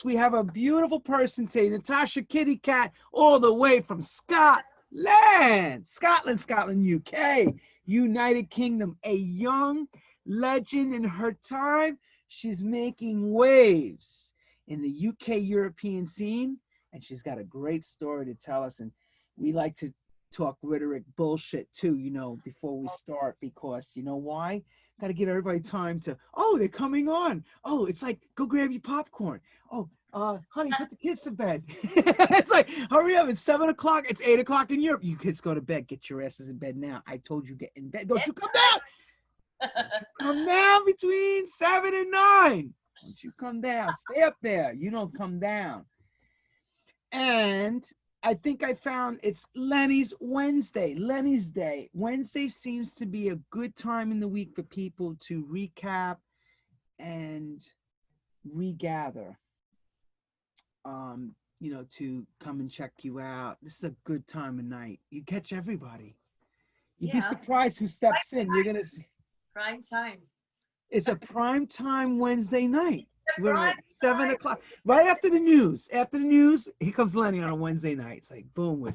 We have a beautiful person today, Natasha Kitty Kat, all the way from Scotland, UK, United Kingdom. A young legend in her time. She's making waves in the UK European scene, and she's got a great story to tell us. And we like to talk rhetoric bullshit too, before we start, because you know why? Got to give everybody time to, oh, they're coming on. Oh, it's like, go grab your popcorn. Oh, honey, put the kids to bed. It's like, hurry up. It's 7 o'clock. It's 8 o'clock in Europe. You kids go to bed. Get your asses in bed now. I told you get in bed. Don't you come down. Come down between 7 and 9. Don't you come down. Stay up there. You don't come down. And I think I found it's Lenny's Wednesday, Lenny's Day. Wednesday seems to be a good time in the week for people to recap and regather, to come and check you out. This is a good time of night. You catch everybody. You'd be surprised who steps in. You're going to see. Prime time. It's a prime time Wednesday night. We're at 7 o'clock, right after the news. After the news, here comes Lenny on a Wednesday night. It's like boom.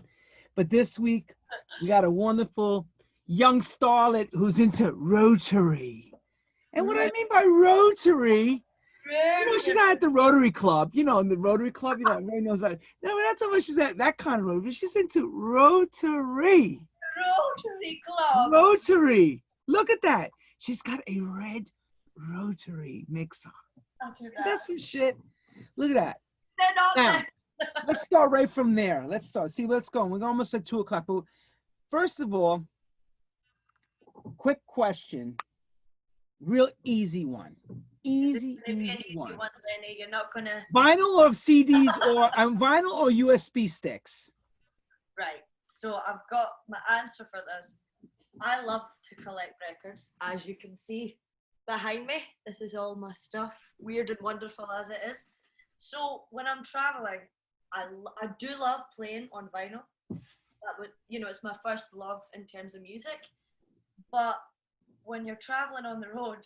But this week, we got a wonderful young starlet who's into Rotary. And what I mean by Rotary, she's not at the Rotary Club. In the Rotary Club, everybody knows about it. No, we're not talking about she's at that kind of Rotary. She's into Rotary. Rotary Club. Rotary. Look at that. She's got a red Rotary mixer. That's some shit. Look at that. Now, let's start right from there. Let's start. See, let's go. We're almost at 2 o'clock. But first of all, quick question. Real easy one. Easy one. Lenny. You're not gonna vinyl or CDs or vinyl or USB sticks? Right. So I've got my answer for this. I love to collect records, as you can see behind me. This is all my stuff, weird and wonderful as it is. So when I'm traveling, I do love playing on vinyl. That would, it's my first love in terms of music. But when you're traveling on the road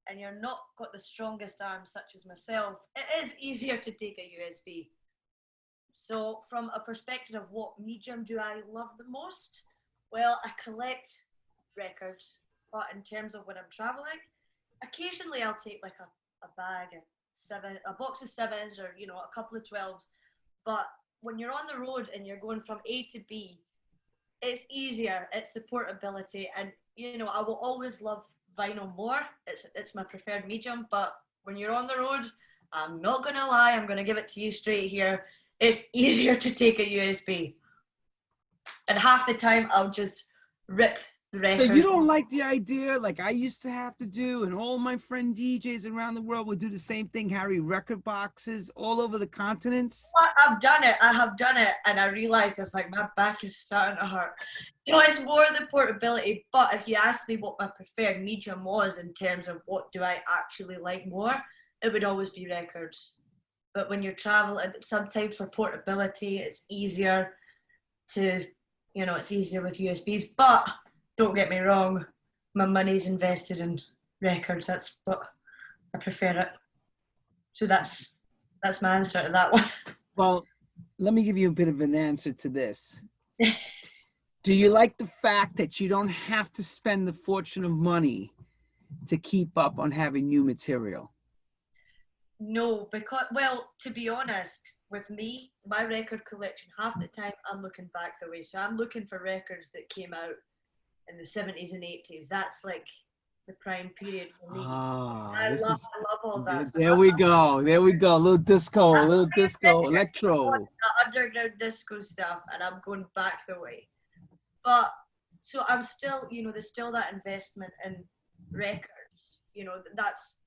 and you're not got the strongest arms such as myself, it is easier to take a USB. So from a perspective of what medium do I love the most? Well, I collect records, but in terms of when I'm traveling, occasionally I'll take like a bag of a box of 7s or, a couple of 12s. But when you're on the road and you're going from A to B, it's easier, it's the portability. And, I will always love vinyl more. It's my preferred medium. But when you're on the road, I'm not going to lie, I'm going to give it to you straight here. It's easier to take a USB. And half the time I'll just rip the records. So you don't like the idea, like I used to have to do, and all my friend DJs around the world would do the same thing, carry record boxes all over the continents? I have done it, and I realized it's like my back is starting to hurt. It's more the portability, but if you asked me what my preferred medium was in terms of what do I actually like more, it would always be records. But when you're traveling, sometimes for portability, it's easier to, it's easier with USBs, but don't get me wrong, my money's invested in records. That's what I prefer it. So that's my answer to that one. Well, let me give you a bit of an answer to this. Do you like the fact that you don't have to spend the fortune of money to keep up on having new material? No, because, well, to be honest, with me, my record collection, half the time I'm looking back the way. So I'm looking for records that came out in the 70s and 80s. That's like the prime period for me. I love all that. There we go. A little disco, electro. The underground disco stuff, and I'm going back the way. But, so I'm still, there's still that investment in records. That's,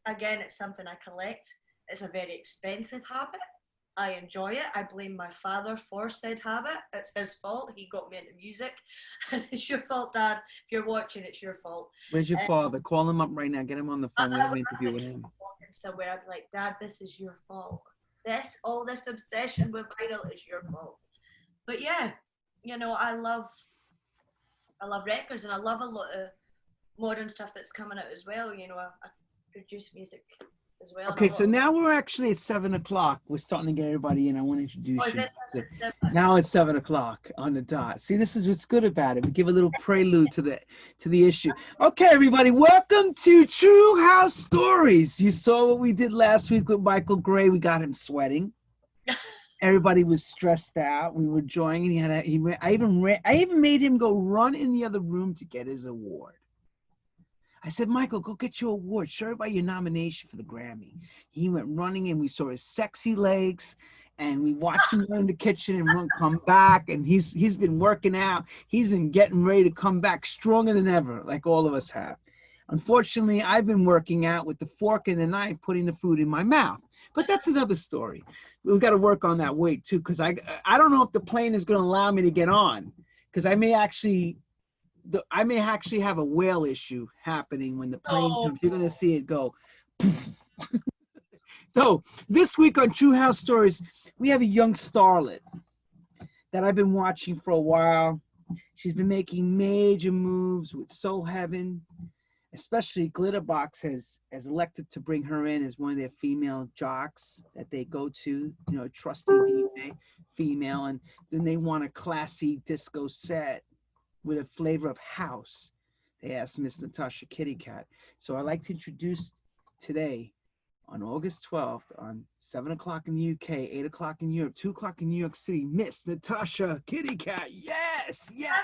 again, it's something I collect. It's a very expensive habit. I enjoy it. I blame my father for said habit. It's his fault. He got me into music. It's your fault, Dad. If you're watching, it's your fault. Where's your father? Call him up right now. Get him on the phone. We're going to interview with him. Somewhere, I'd be like, Dad, this is your fault. All this obsession with vinyl is your fault. But yeah, I love records, and I love a lot of modern stuff that's coming out as well. I produce music as well. Okay, so now we're actually at 7 o'clock. We're starting to get everybody in. I want to introduce is you. it 7? Now it's 7 o'clock on the dot. See, this is what's good about it. We give a little prelude to the issue. Okay, everybody, welcome to True House Stories. You saw what we did last week with Michael Gray. We got him sweating. Everybody was stressed out. We were enjoying. I even made him go run in the other room to get his award. I said, Michael, go get your award. Show everybody your nomination for the Grammy. He went running in. We saw his sexy legs, and we watched him go in the kitchen and come back. And he's been working out. He's been getting ready to come back stronger than ever, like all of us have. Unfortunately, I've been working out with the fork and the knife, putting the food in my mouth. But that's another story. We've got to work on that weight too, because I don't know if the plane is going to allow me to get on, because I may actually have a whale issue happening when the plane comes. You're going to see it go. So this week on True House Stories, we have a young starlet that I've been watching for a while. She's been making major moves with Soul Heaven. Especially Glitterbox has elected to bring her in as one of their female jocks that they go to, a trusty DJ, female, and then they want a classy disco set with a flavor of house. They asked Miss Natasha Kitty Kat. So I'd like to introduce today, on August 12th, on 7 o'clock in the UK, 8 o'clock in Europe, 2 o'clock in New York City, Miss Natasha Kitty Kat. Yes, yes.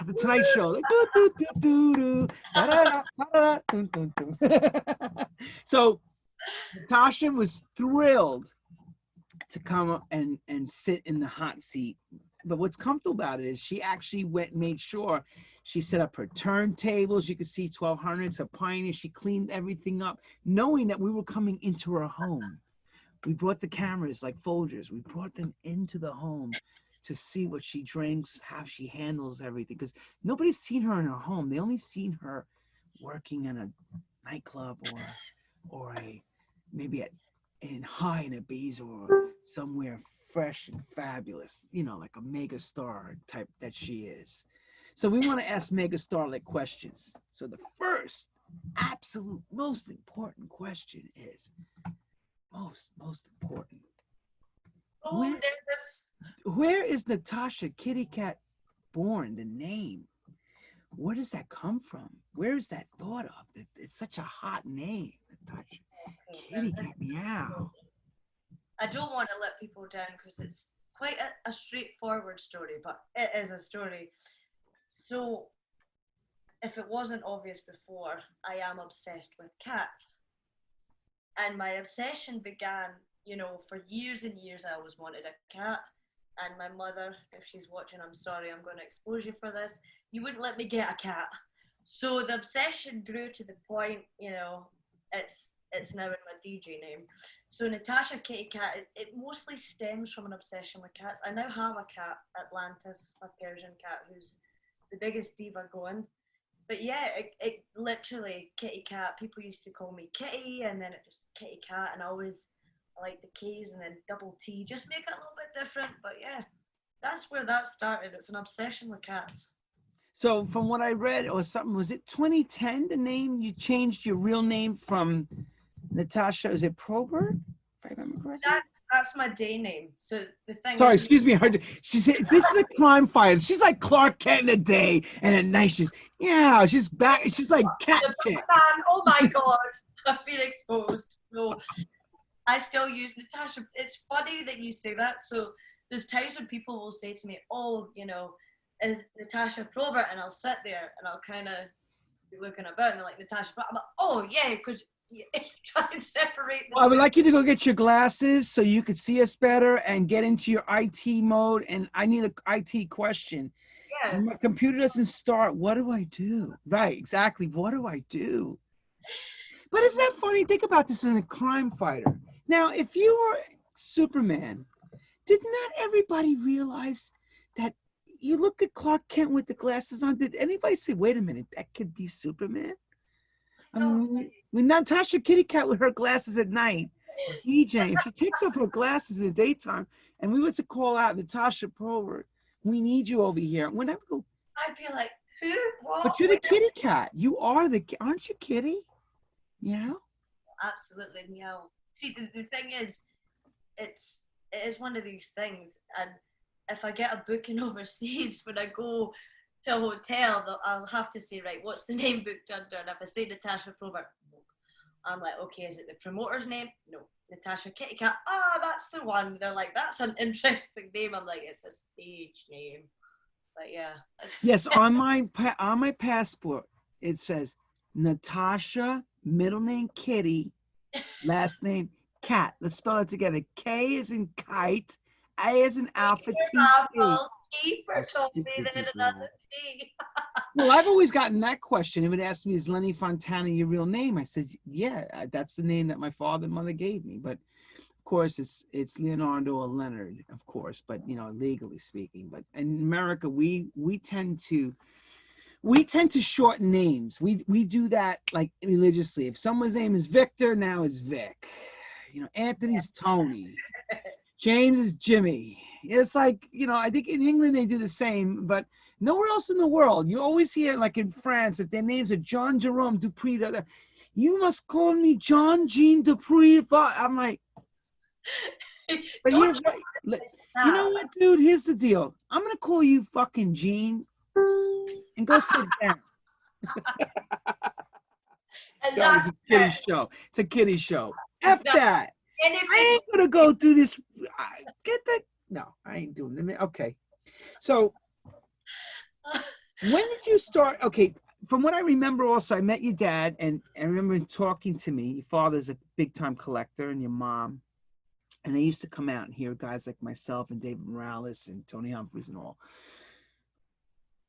At the Tonight Show. Like, do, do, do, do, do. Da, da, da, da, da, dun, dun, dun. So Natasha was thrilled to come up and sit in the hot seat. But what's comfortable about it is she actually made sure she set up her turntables. You could see 1200s, her Pioneer. She cleaned everything up, knowing that we were coming into her home. We brought the cameras like Folgers. We brought them into the home to see what she drinks, how she handles everything. Because nobody's seen her in her home. They only seen her working in a nightclub or maybe in Ibiza or somewhere fresh and fabulous, like a mega star type that she is. So we want to ask mega starlet questions. So the first absolute most important question is most important. Where is Natasha Kitty Kat born? The name. Where does that come from? Where is that thought of? It's such a hot name, Natasha Kitty Kat. Meow. I don't want to let people down because it's quite a straightforward story, but it is a story. So, if it wasn't obvious before, I am obsessed with cats. And my obsession began, for years and years I always wanted a cat. And my mother, if she's watching, I'm sorry, I'm going to expose you for this. You wouldn't let me get a cat. So the obsession grew to the point, it's now in my DJ name. So Natasha Kitty Kat, it mostly stems from an obsession with cats. I now have a cat, Atlantis, a Persian cat, who's the biggest diva going. But yeah, it literally, Kitty Kat, people used to call me Kitty, and then it just Kitty Kat, and I like the K's and then double T, just make it a little bit different. But yeah, that's where that started. It's an obsession with cats. So from what I read or something, was it 2010, the name, you changed your real name from Natasha, is it Probert? If I remember correctly? That's my day name. So the thing Sorry, is, excuse me. She said, this is a crime fighter. She's like Clark Kent in the day, and at night she's back. She's like cat chick. Oh my God, I've been exposed. No, I still use Natasha. It's funny that you say that. So there's times when people will say to me, oh, is Natasha Probert? And I'll sit there and I'll kind of be looking about and they're like, Natasha Probert. I'm like, oh yeah, because you try and separate the I would like you to go get your glasses so you could see us better and get into your IT mode. And I need an IT question. Yeah. My computer doesn't start. What do I do? Right, exactly. What do I do? But isn't that funny? Think about this in a crime fighter. Now, if you were Superman, did not everybody realize that you look at Clark Kent with the glasses on? Did anybody say, wait a minute, that could be Superman? I mean, when Natasha Kitty Kat with her glasses at night, DJane, if she takes off her glasses in the daytime, and we were to call out Natasha Probert, we need you over here. Whenever go, I'd be like, who? What? But you're the kitty cat. You are aren't you Kitty? Yeah. absolutely meow. See, the thing is, it is one of these things, and if I get a booking overseas, when I go to a hotel, I'll have to say, right, what's the name booked under? And if I say Natasha Probert, I'm like, okay, is it the promoter's name? No. Natasha Kitty Kat. Ah, that's the one. They're like, that's an interesting name. I'm like, it's a stage name. But yeah. Yes, on my passport it says Natasha, middle name Kitty, last name Kat. Let's spell it together. K is in kite, A is in alpha, T. T for Tommy, then another T. Well, I've always gotten that question. It would ask me, is Lenny Fontana your real name? I said, yeah, that's the name that my father and mother gave me. But of course, it's Leonardo or Leonard, of course. But you know, legally speaking. But in America, we tend to shorten names. We do that like religiously. If someone's name is Victor, now it's Vic. You know, Anthony's Tony. James is Jimmy. It's like, you know, I think in England they do the same, but nowhere else in the world. You always hear, like in France, if their names are John Jerome Dupree, you must call me John Jean Dupree. I'm like, but you know what, dude? Here's the deal. I'm gonna call you fucking Jean, and go sit down. And So it's a kiddie show. It's a kiddie show. F that. Anything. I ain't gonna go through this. Get that? No, I ain't doing it. Okay. So when did you start? Okay, from what I remember, also I met your dad, and I remember him talking to me. Your father's a big time collector, and your mom, and they used to come out and hear guys like myself and David Morales and Tony Humphries and all.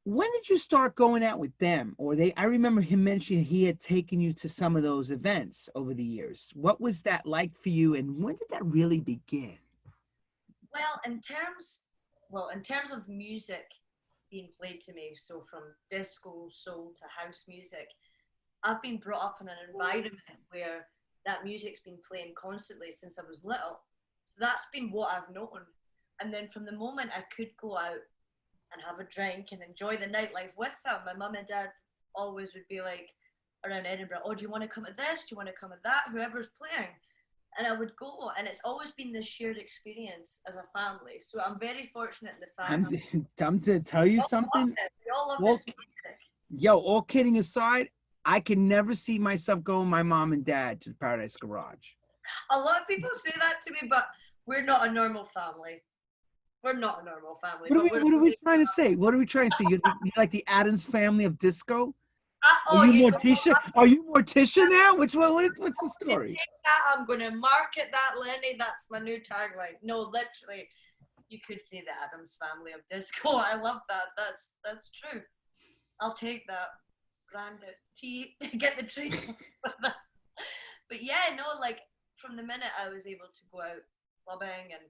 When did you start going out with them? Or I remember him mentioning he had taken you to some of those events over the years. What was that like for you, and when did that really begin? Well, in terms of music being played to me, so from disco, soul to house music, I've been brought up in an environment where that music's been playing constantly since I was little. So that's been what I've known. And then from the moment I could go out and have a drink and enjoy the nightlife with them, my mum and dad always would be like, around Edinburgh, oh, do you want to come at this? Do you want to come at that? Whoever's playing. And I would go, and it's always been this shared experience as a family. So I'm very fortunate in the fact I'm to tell you something. We all love this music. Yo, all kidding aside, I can never see myself going with my mom and dad to the Paradise Garage. A lot of people say that to me, but we're not a normal family. We're not a normal family. What are we trying to say? What are we trying to say? You're like the Addams Family of disco? Are you Morticia? Are you Morticia now? Which one? What's the story? I'm going to market that, Lenny. That's my new tagline. No, literally, you could say the Addams Family of disco. I love that. That's true. I'll take that. Brand it. Get the tree. But yeah, no, like from the minute I was able to go out clubbing, and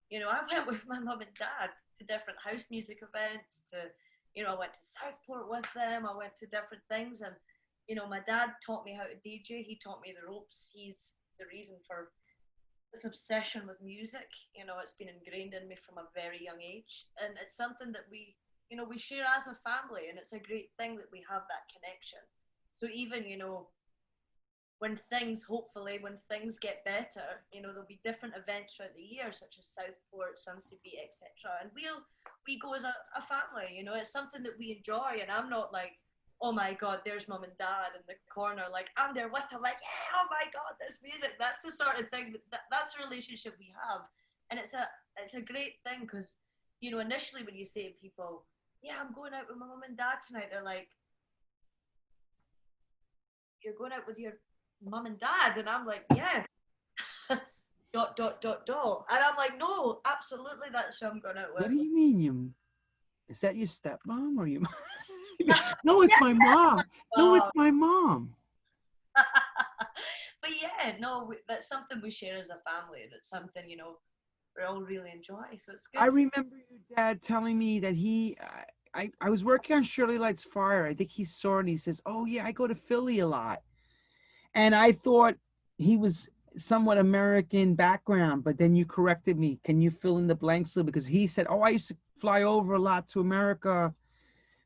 you know, I went with my mum and dad to different house music events, to, you know, I went to Southport with them, I went to different things, and, you know, my dad taught me how to DJ, he taught me the ropes, he's the reason for this obsession with music, you know, it's been ingrained in me from a very young age, and it's something that we, you know, we share as a family, and it's a great thing that we have that connection. So even, you know, when things get better, you know, there'll be different events throughout the year, such as Southport, Sunseabeat, etc. And we go as a family, you know, it's something that we enjoy. And I'm not like, oh my God, there's mum and dad in the corner. Like, I'm there with them, like, yeah, oh my God, this music. That's the sort of thing, that's the relationship we have. And it's a great thing because, you know, initially when you say to people, yeah, I'm going out with my mum and dad tonight, they're like, you're going out with your mum and dad? And I'm like, yeah. ... And I'm like, no, absolutely, that's who I'm going out with. What do you mean? Is that your stepmom or your mom? No, it's my mom. No, it's my mom. But yeah, no, that's something we share as a family, and it's something, you know, we all really enjoy, so it's good. I remember your dad telling me that I was working on Shirley Light's Fire. I think he saw it and he says, oh yeah, I go to Philly a lot. And I thought he was somewhat American background, but then you corrected me. Can you fill in the blanks, Lou? Because he said, oh, I used to fly over a lot to America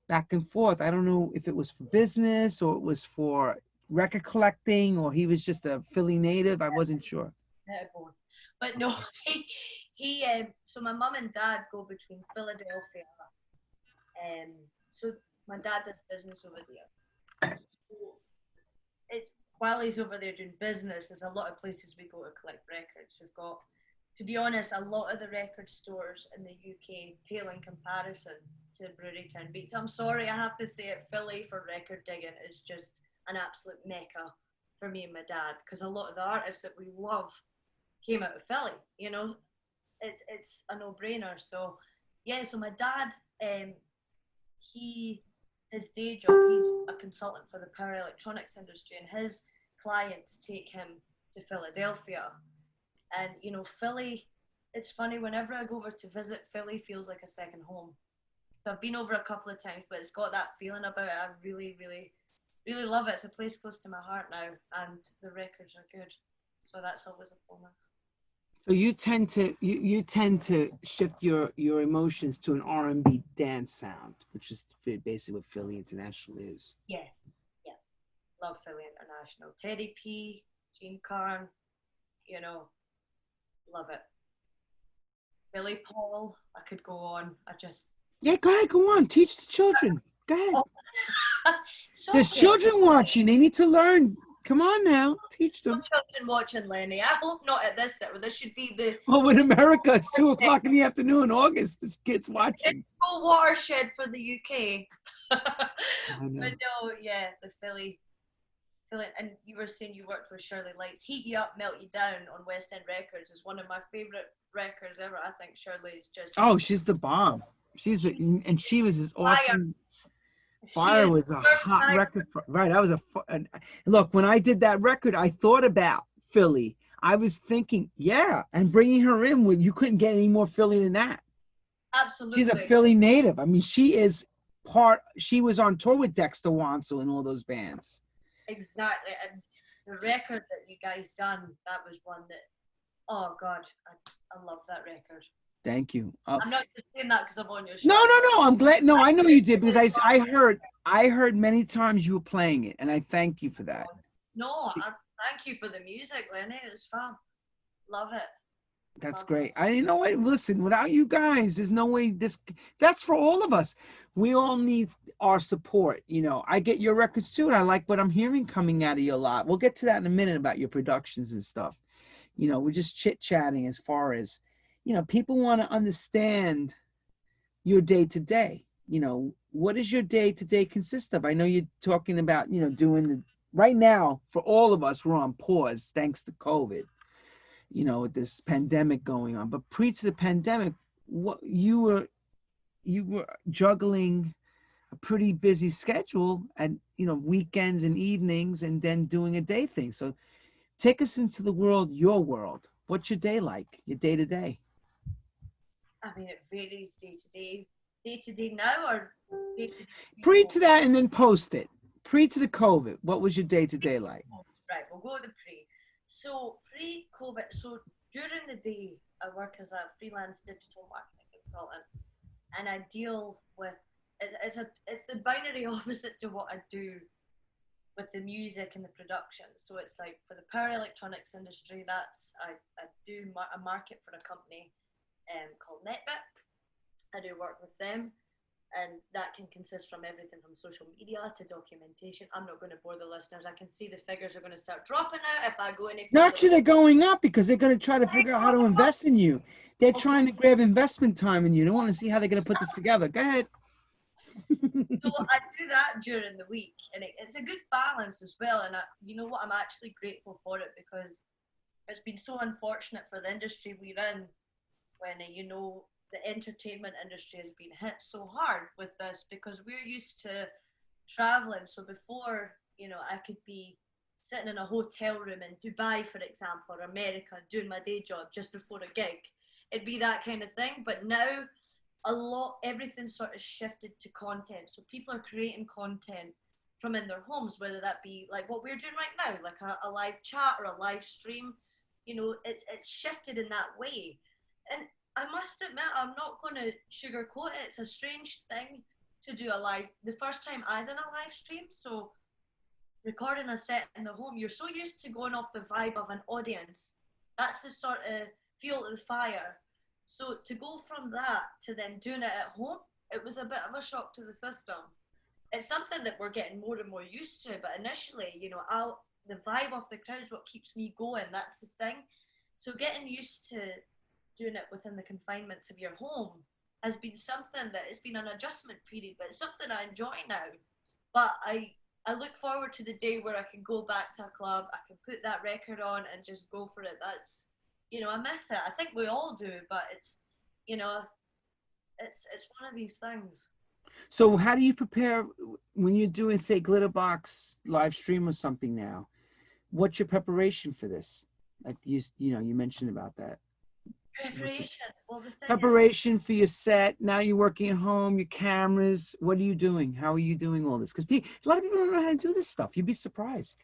back and forth. I don't know if it was for business or it was for record collecting, or he was just a Philly native? I wasn't sure. Both. But no, so my mum and dad go between Philadelphia, so my dad does business over there. So while he's over there doing business, there's a lot of places we go to collect records. We've got, to be honest, a lot of the record stores in the UK pale in comparison to Brewerytown Beats. I'm sorry, I have to say it, Philly for record digging is just an absolute mecca for me and my dad, because a lot of the artists that we love came out of Philly, you know. It's a no-brainer. So yeah, so my dad, his day job, he's a consultant for the power electronics industry, and his clients take him to Philadelphia. And you know, Philly, it's funny, whenever I go over to visit, Philly feels like a second home. So I've been over a couple of times, but it's got that feeling about it. I really, really, really love it. It's a place close to my heart now, and the records are good. So that's always a bonus. So you tend to shift your emotions to an R&B dance sound, which is basically what Philly International is. Yeah. Love Philly International. Teddy P, Gene Carn, you know, love it. Billy Paul, I could go on. Yeah, go ahead, go on. Teach the children. Go ahead. Oh. There's children watching. They need to learn. Come on now, teach them. Children watching, Lenny. I hope not at this hour. This should be the... Oh, in America, it's 2:00 in the afternoon, August. This kid's watching. It's a watershed for the UK. But no, yeah, the Philly, and you were saying you worked with Shirley Lights. Heat You Up, Melt You Down on West End Records is one of my favourite records ever. I think Shirley's just... Oh, she's the bomb. She was as awesome. Fire was a hot record. Right. That was look, when I did that record, I thought about Philly. I was thinking, yeah, and bringing her in, when you couldn't get any more Philly than that. Absolutely. She's a Philly native. I mean, she was on tour with Dexter Wansel and all those bands. Exactly. And the record that you guys done, that was one that, oh God, I love that record. Thank you. I'm not just saying that because I'm on your show. No. I'm glad. No, I know you did, because I heard many times you were playing it, and I thank you for that. No, thank you for the music, Lenny. It's fun. Love it. That's great. You know what? Listen, without you guys, there's no way that's for all of us. We all need our support. You know, I get your records too, and I like what I'm hearing coming out of you a lot. We'll get to that in a minute about your productions and stuff. You know, we're just chit-chatting as far as, you know, people want to understand your day-to-day. You know, what does your day-to-day consist of? I know you're talking about, you know, right now, for all of us, we're on pause thanks to COVID, you know, with this pandemic going on. But pre to the pandemic, what you were juggling a pretty busy schedule at, you know, weekends and evenings, and then doing a day thing. So take us into the world, your world. What's your day like, your day-to-day? I mean, it varies day to day. Day to day now, or day to day? Pre to that and then post it. Pre to the COVID, what was your day-to-day like? Right, we'll go to the pre. So pre-COVID, so during the day, I work as a freelance digital marketing consultant, and I deal with, it's the binary opposite to what I do with the music and the production. So it's like for the power electronics industry, I do a market for a company called NetBit. I do work with them, and that can consist from everything from social media to documentation. I'm not going to bore the listeners. I can see the figures are going to start dropping out if I go any further. Actually, they're going up because they're going to try to figure out how to invest in you. They're trying to grab investment time in you. They want to see how they're going to put this together. Go ahead. So I do that during the week, and it's a good balance as well. And you know what? I'm actually grateful for it, because it's been so unfortunate for the industry we're in, when, you know, the entertainment industry has been hit so hard with this, because we're used to traveling. So before, you know, I could be sitting in a hotel room in Dubai, for example, or America, doing my day job just before a gig. It'd be that kind of thing. But now everything sort of shifted to content. So people are creating content from in their homes, whether that be like what we're doing right now, like a live chat or a live stream. You know, it's shifted in that way. And I must admit, I'm not going to sugarcoat it. It's a strange thing to do the first time I did a live stream. So recording a set in the home, you're so used to going off the vibe of an audience. That's the sort of fuel to the fire. So to go from that to then doing it at home, it was a bit of a shock to the system. It's something that we're getting more and more used to, but initially, you know, the vibe of the crowd is what keeps me going. That's the thing. So getting used to doing it within the confinements of your home has been something that it's been an adjustment period, but it's something I enjoy now. But I look forward to the day where I can go back to a club, I can put that record on and just go for it. That's, you know, I miss it. I think we all do, but it's, you know, it's one of these things. So how do you prepare when you're doing, say, Glitterbox live stream or something now? What's your preparation for this? Like you know, you mentioned about that. Preparation. Well, the thing Preparation for your set. Now you're working at home, your cameras. What are you doing? How are you doing all this? Because a lot of people don't know how to do this stuff. You'd be surprised.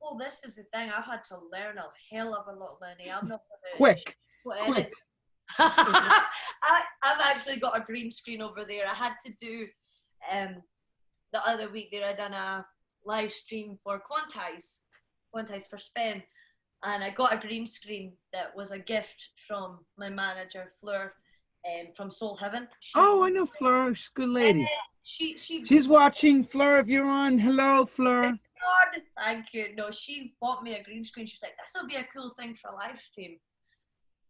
Well, this is the thing. I've had to learn a hell of a lot, Lenny. I'm not gonna Quick. I've actually got a green screen over there. I had to do the other week there. I done a live stream for Quantize for Spain, and I got a green screen that was a gift from my manager Fleur, from Soul Heaven. I know Fleur. She's a good lady. She's watching. Fleur, if you're on, hello, Fleur. God, thank you. No, she bought me a green screen. She was like, "This will be a cool thing for a live stream."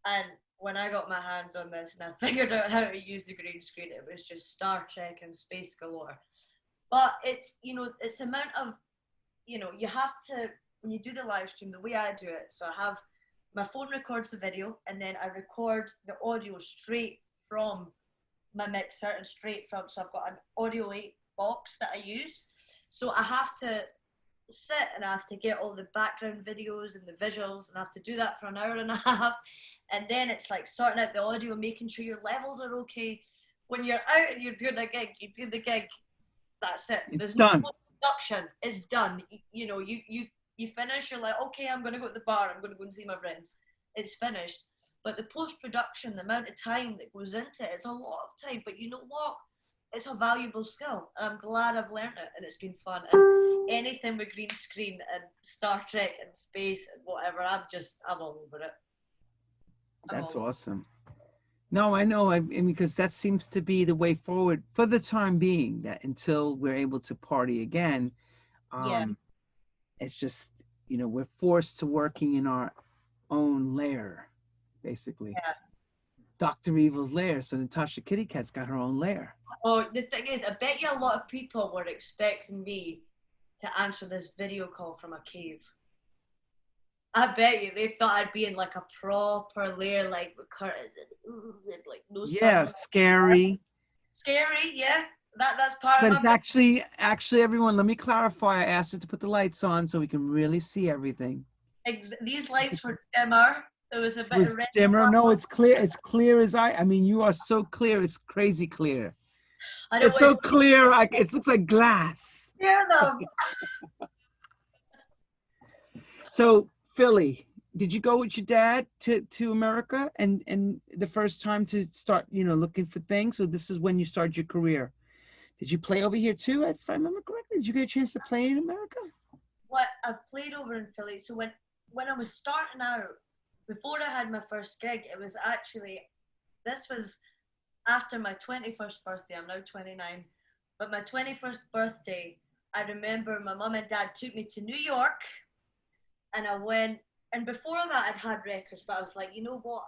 And when I got my hands on this and I figured out how to use the green screen, it was just Star Trek and space galore. But it's, you know, it's the amount of, you know, you have to, when you do the live stream, the way I do it, so I have, my phone records the video and then I record the audio straight from my mixer and straight from, so I've got an Audio 8 box that I use. So I have to sit and I have to get all the background videos and the visuals, and I have to do that for an hour and a half, and then it's like sorting out the audio, making sure your levels are okay. When you're out and you're doing a gig, you do the gig, that's it. There's no production. It's done. You know, you finish, you're like, okay, I'm going to go to the bar, I'm going to go and see my friends. It's finished. But the post-production, the amount of time that goes into it, it's a lot of time. But you know what? It's a valuable skill. I'm glad I've learned it, and it's been fun. And anything with green screen and Star Trek and space and whatever, I'm all over it. That's awesome. No, I know. I mean, because that seems to be the way forward for the time being, that until we're able to party again. It's just, you know, we're forced to working in our own lair, basically. Yeah. Dr. Evil's lair. So Natasha Kitty Kat's got her own lair. Oh, the thing is, I bet you a lot of people were expecting me to answer this video call from a cave. I bet you they thought I'd be in like a proper lair, like with curtains and like no sun. Yeah, scary. Scary, yeah. That's part of my. But actually, everyone, let me clarify. I asked her to put the lights on so we can really see everything. These lights were dimmer. There was a bit of red. Dimmer? No, it's clear. It's clear as I mean, you are so clear. It's crazy clear. It's so clear. Like it looks like glass. Hear them. So Philly, did you go with your dad to America and the first time to start, you know, looking for things? So this is when you started your career. Did you play over here too, if I remember correctly? Did you get a chance to play in America? What I've played over in Philly. So when I was starting out, before I had my first gig, it was actually, this was after my 21st birthday. I'm now 29, but my 21st birthday, I remember my mum and dad took me to New York, and I went. And before that, I'd had records, but I was like, you know what?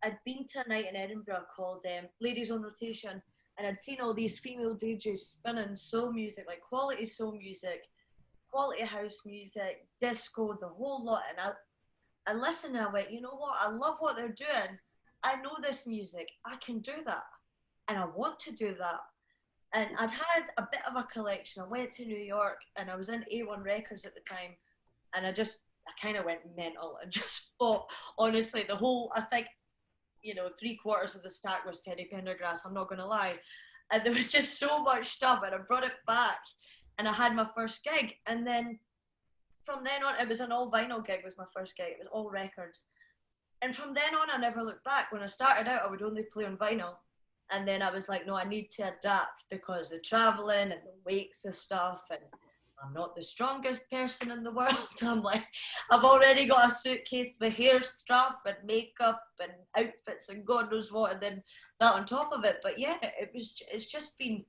I'd been to a night in Edinburgh called Ladies on Rotation, and I'd seen all these female DJs spinning soul music, like quality soul music, quality house music, disco, the whole lot. And I listened and I went, you know what? I love what they're doing. I know this music. I can do that. And I want to do that. And I'd had a bit of a collection. I went to New York and I was in A1 Records at the time. And I kind of went mental and just bought, honestly, the whole, I think, you know, 3/4 of the stack was Teddy Pendergrass, I'm not going to lie. And there was just so much stuff, and I brought it back, and I had my first gig. And then from then on, it was an all vinyl gig was my first gig. It was all records. And from then on, I never looked back. When I started out, I would only play on vinyl. And then I was like, no, I need to adapt because the traveling and the weights of stuff. And I'm not the strongest person in the world. I'm like, I've already got a suitcase with hair stuff and makeup and outfits and God knows what, and then that on top of it. But yeah, it's just been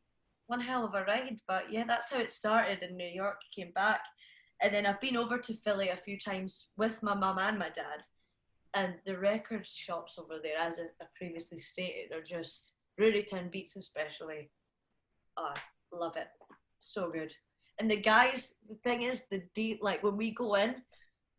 one hell of a ride. But yeah, that's how it started in New York. Came back, and then I've been over to Philly a few times with my mum and my dad, and the record shops over there, as I previously stated, are just Rudy Town Beats especially. Oh, love it, so good. And the guys, the thing is, like when we go in,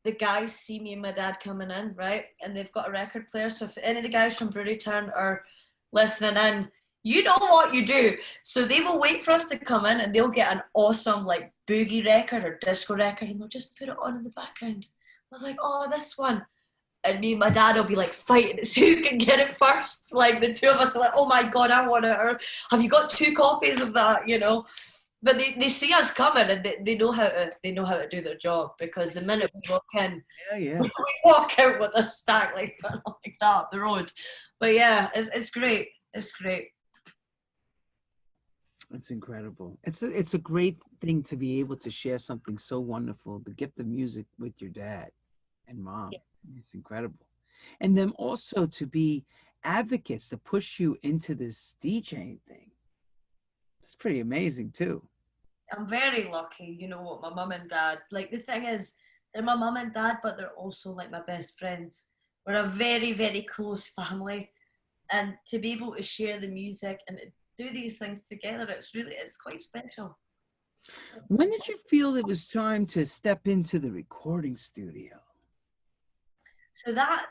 the guys see me and my dad coming in, right? And they've got a record player. So if any of the guys from Brewery Town are listening in, you know what you do. So they will wait for us to come in and they'll get an awesome like boogie record or disco record and they'll just put it on in the background. They're like, oh, this one. And me and my dad will be like fighting to see who can get it first. Like the two of us are like, oh my God, I want it. Or have you got 2 copies of that, you know? But they see us coming and they know how to do their job, because the minute we walk in, we walk out with a stack like that up the road. But yeah, it's great. It's great. It's incredible. It's a great thing to be able to share something so wonderful, the gift of music with your dad and mom. Yeah. It's incredible. And then also to be advocates to push you into this DJing thing. It's pretty amazing too. I'm very lucky, you know what, my mum and dad, like the thing is, they're my mum and dad, but they're also like my best friends. We're a very, very close family. And to be able to share the music and do these things together, it's quite special. When did you feel it was time to step into the recording studio? So that,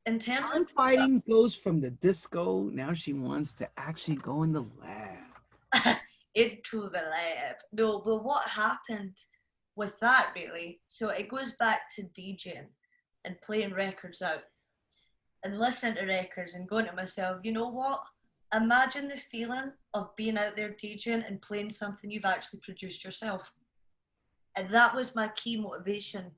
in terms of fighting goes from the disco, now she wants to actually go in the lab. Into the lab. No, but what happened with that really, so it goes back to DJing and playing records out and listening to records and going to myself, you know what? Imagine the feeling of being out there DJing and playing something you've actually produced yourself. And that was my key motivation.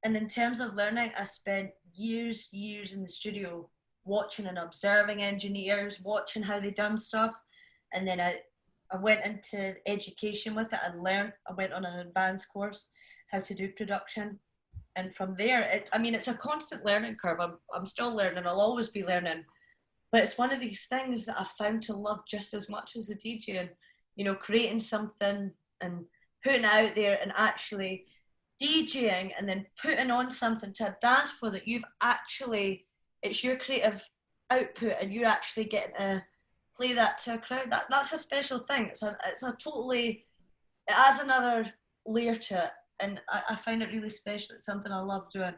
And in terms of learning, I spent years in the studio watching and observing engineers, watching how they done stuff. And then I went into education with it and learned. I went on an advanced course, how to do production. And from there, it's a constant learning curve. I'm still learning. I'll always be learning. But it's one of these things that I found to love just as much as the DJing. You know, creating something and putting it out there and actually DJing and then putting on something to a dance floor that it's your creative output and you're actually getting to play that to a crowd. That's a special thing. It adds another layer to it, and I find it really special. It's something I love doing.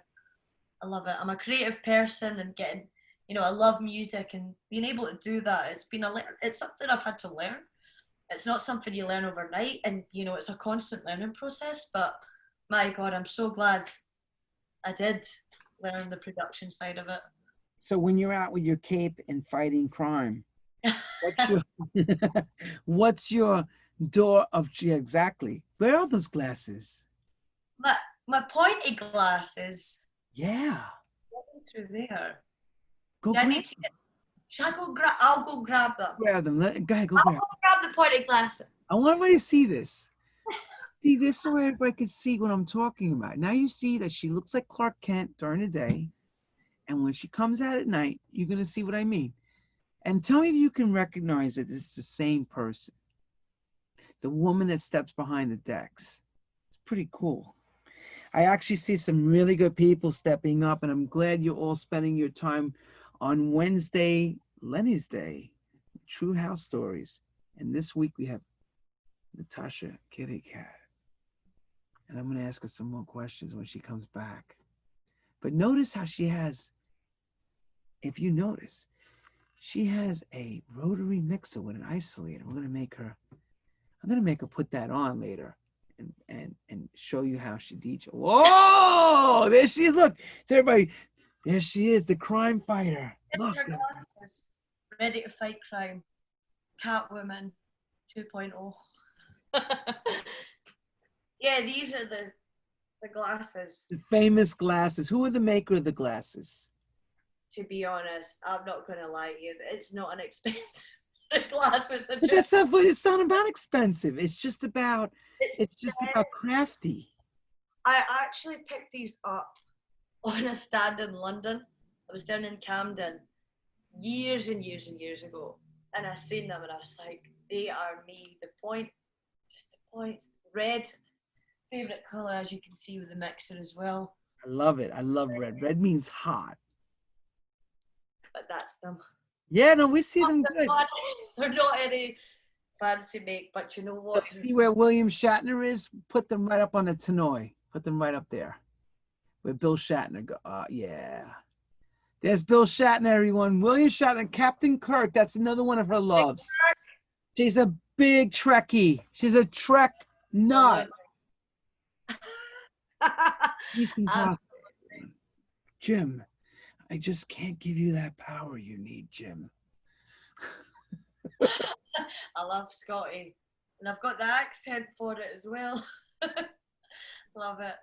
I love it. I'm a creative person and I love music and being able to do that. It's something I've had to learn. It's not something you learn overnight, and it's a constant learning process. But my God, I'm so glad I did learn the production side of it. So when you're out with your cape and fighting crime, what's your door of exactly? Where are those glasses? My pointy glasses. Yeah. Through there. Go grab them. I'll go grab them. Grab them. Go ahead. I'll go grab the pointy glasses. I want everybody to see this. See this so everybody can see what I'm talking about. Now you see that she looks like Clark Kent during the day, and when she comes out at night, you're gonna see what I mean. And tell me if you can recognize that it's the same person. The woman that steps behind the decks. It's pretty cool. I actually see some really good people stepping up, and I'm glad you're all spending your time on Wednesday, Lenny's Day, True House Stories. And this week we have Natasha Kitty Kat. And I'm going to ask her some more questions when she comes back. But notice how she has, if you notice, she has a rotary mixer with an isolator. I'm going to make her put that on later and show you how she DJ. Whoa! There she is. Look, to everybody. There she is, the crime fighter. Look. Her glasses. Ready to fight crime. Catwoman 2.0. Yeah, these are the glasses. The famous glasses. Who are the maker of the glasses? To be honest, I'm not going to lie to you. It's not inexpensive. The glasses are But just. but it's not about expensive. It's just about crafty. I actually picked these up on a stand in London. I was down in Camden years and years and years ago, and I seen them, and I was like, they are me. The point, just the points. Red, favorite color, as you can see with the mixer as well. I love it. I love red. Red means hot. But that's them. Yeah, no, we see them good. They're not any fancy make, but you know what? So see where William Shatner is? Put them right up on the Tannoy. Put them right up there. Where Bill Shatner go. Yeah. There's Bill Shatner, everyone. William Shatner, Captain Kirk. That's another one of her loves. She's a big Trekkie. She's a Trek nut. Jim, I just can't give you that power you need, Jim. I love Scotty. And I've got the accent for it as well. Love it.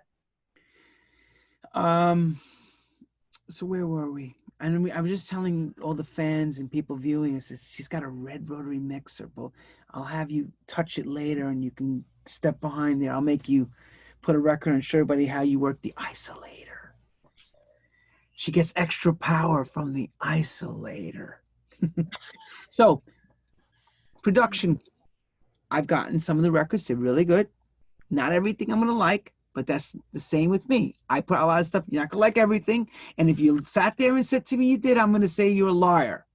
So where were we? And I was just telling all the fans and people viewing us, she's got a red rotary mixer, but I'll have you touch it later and you can step behind there. I'll make you put a record and show everybody how you work the isolator. She gets extra power from the isolator. So, production. I've gotten some of the records. They're really good. Not everything I'm going to like, but that's the same with me. I put a lot of stuff. You're not going to like everything. And if you sat there and said to me you did, I'm going to say you're a liar.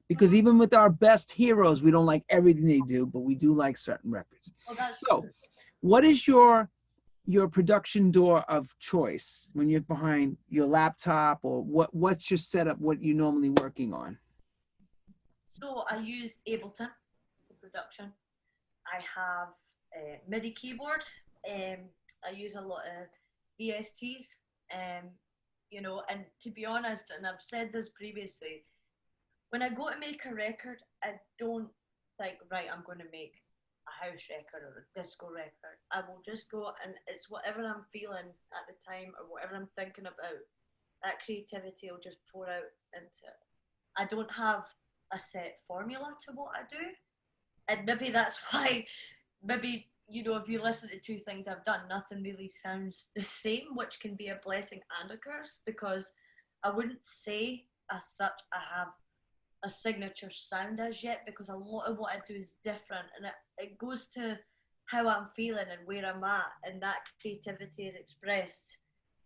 Because even with our best heroes, we don't like everything they do, but we do like certain records. So, what is your production door of choice when you're behind your laptop, or what's your setup, what you're normally working on? So I use Ableton for production. I have a MIDI keyboard. I use a lot of VSTs, you know, and to be honest, and I've said this previously, when I go to make a record, I don't think, right, I'm going to make a house record or a disco record. I will just go, and it's whatever I'm feeling at the time or whatever I'm thinking about. That creativity will just pour out into it. I don't have a set formula to what I do, and maybe that's why, maybe, you know, if you listen to two things I've done, nothing really sounds the same, which can be a blessing and a curse, because I wouldn't say as such I have a signature sound as yet, because a lot of what I do is different, and it goes to how I'm feeling and where I'm at, and that creativity is expressed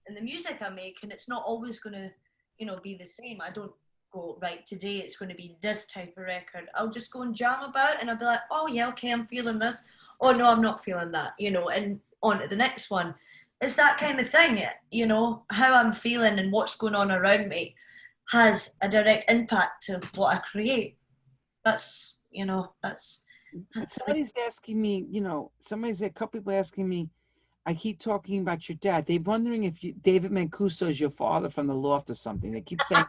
in the music I make, and it's not always going to, you know, be the same. I don't go, right, today it's going to be this type of record. I'll just go and jam about, and I'll be like, oh yeah, okay, I'm feeling this. Oh no, I'm not feeling that, you know, and on to the next one. It's that kind of thing, you know, how I'm feeling and what's going on around me has a direct impact to what I create. That's, you know, that's somebody's asking me, you know, a couple people asking me, I keep talking about your dad. They're wondering if David Mancuso is your father from the Loft or something. They keep saying,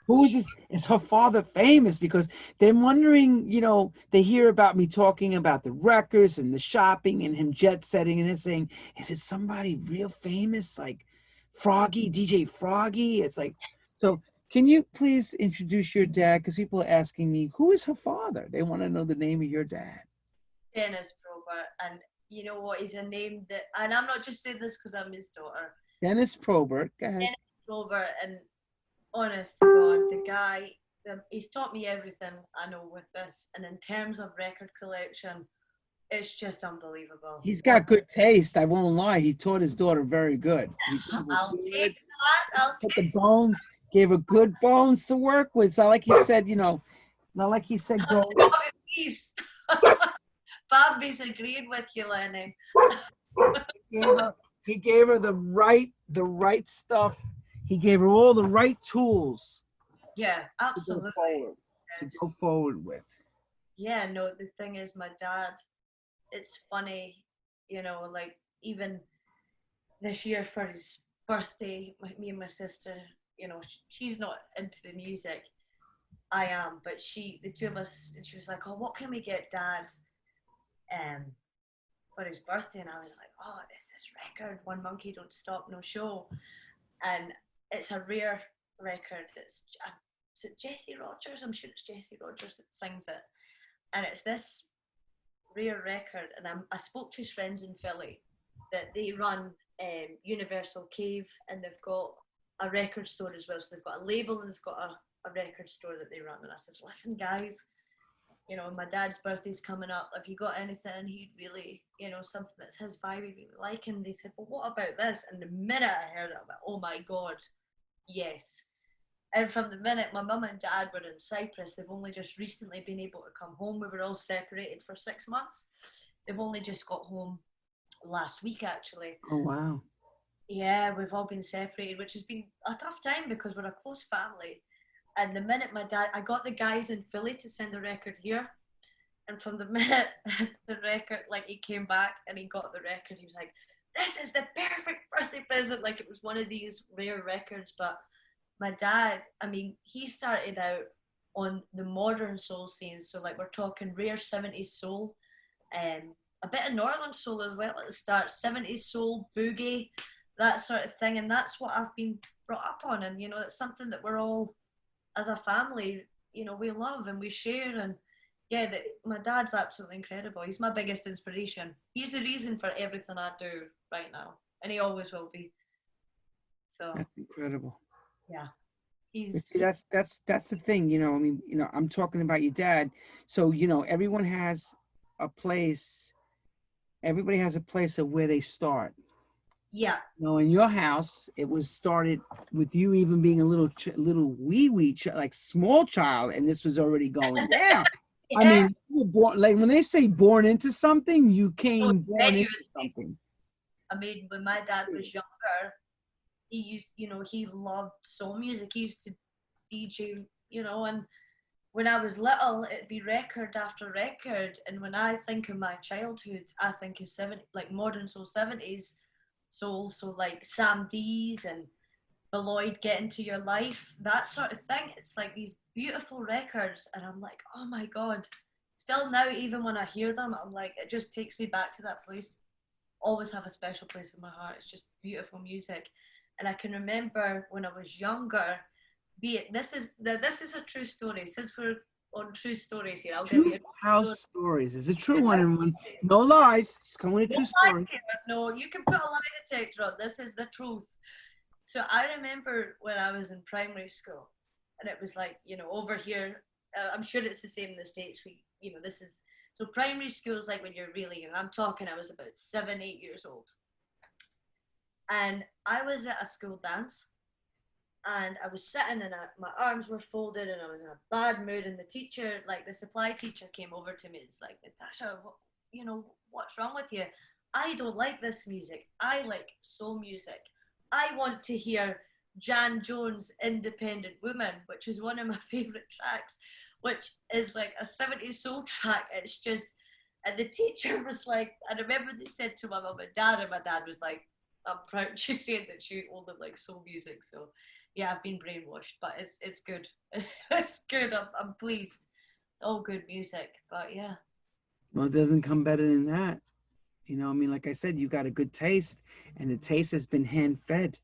who is this? Is her father famous? Because they're wondering, you know, they hear about me talking about the records and the shopping and him jet setting, and they're saying, is it somebody real famous like Froggy, DJ Froggy? It's like, so can you please introduce your dad? Because people are asking me, who is her father? They want to know the name of your dad. Dennis Probert, and you know what? He's a name that, and I'm not just saying this because I'm his daughter. Dennis Probert, go ahead. Dennis Probert, and honest to God, the guy, he's taught me everything I know with this, and in terms of record collection, it's just unbelievable. He's got good taste. I won't lie. He taught his daughter very good. I'll take that. I'll put take the bones. Gave her good bones to work with. It's not like you said, you know, not like he said go. Bobby's agreed with you, Lenny. He gave her the right stuff. He gave her all the right tools. Yeah, absolutely. To go forward with. Yeah, no, the thing is, my dad, it's funny, you know, like even this year for his birthday, me and my sister, you know, she's not into the music. I am, but the two of us, and she was like, oh, what can we get Dad for his birthday? And I was like, oh, it's this record, One Monkey Don't Stop No Show. And it's a rare record. Is it Jesse Rogers? I'm sure it's Jesse Rogers that sings it. and it's this rare record. And I spoke to his friends in Philly that they run Universal Cave, and they've got a record store as well. So they've got a label and they've got a record store that they run. And I says, listen, guys, you know, my dad's birthday's coming up. Have you got anything he'd really, you know, something that's his vibe he'd really like? And they said, well, what about this? And the minute I heard it, I went, oh my God, yes. And from the minute my mum and dad were in Cyprus, they've only just recently been able to come home. We were all separated for 6 months. They've only just got home last week, actually. Oh, wow. Yeah, we've all been separated, which has been a tough time because we're a close family. And the minute my dad, I got the guys in Philly to send the record here. And from the minute the record, like he came back and he got the record, he was like, this is the perfect birthday present. Like it was one of these rare records. But my dad, I mean, he started out on the modern soul scene. So like we're talking rare 70s soul, a bit of northern soul as well at the start, 70s soul, boogie, that sort of thing. And that's what I've been brought up on. And, you know, it's something that we're all, as a family, you know, we love and we share. And yeah, my dad's absolutely incredible. He's my biggest inspiration. He's the reason for everything I do right now, and he always will be. So that's incredible. Yeah, See, that's the thing, you know. I mean, you know, I'm talking about your dad. So, you know, everyone has a place. Everybody has a place of where they start. Yeah. You know, in your house, it was started with you even being a little wee like small child, and this was already going down. Yeah. I mean, you were born, like when they say born into something, you came born into something. I mean, when my dad was younger, he used, you know, he loved soul music. He used to DJ, you know, and when I was little, it'd be record after record. And when I think of my childhood, I think of like modern soul 70s. So like Sam D's and Beloyd, Get Into Your Life, that sort of thing. It's like these beautiful records, and I'm like, oh my God. Still now, even when I hear them, I'm like, it just takes me back to that place. Always have a special place in my heart. It's just beautiful music. And I can remember when I was younger, this is a true story. Since we're on true stories here, I'll give you a house stories. Is a true one, and no lies. Just come with a true story. No, you can put a lie detector on. This is the truth. So I remember when I was in primary school, and it was like, you know, over here, I'm sure it's the same in the States. You know, this is, so primary school is like when you're really young. I'm talking, I was about 7, 8 years old. And I was at a school dance, and I was sitting and my arms were folded and I was in a bad mood, and the teacher, like the supply teacher, came over to me. It's like, Natasha, you know, what's wrong with you? I don't like this music. I like soul music. I want to hear Jan Jones' Independent Woman, which is one of my favorite tracks, which is like a 70s soul track. It's just, and the teacher was like, I remember they said to my mum and dad, and my dad was like, I'm proud to say that she only likes soul music. So yeah, I've been brainwashed, but it's good. It's good. I'm pleased. All good music, but yeah. Well, it doesn't come better than that. You know, I mean, like I said, you got a good taste, and the taste has been hand-fed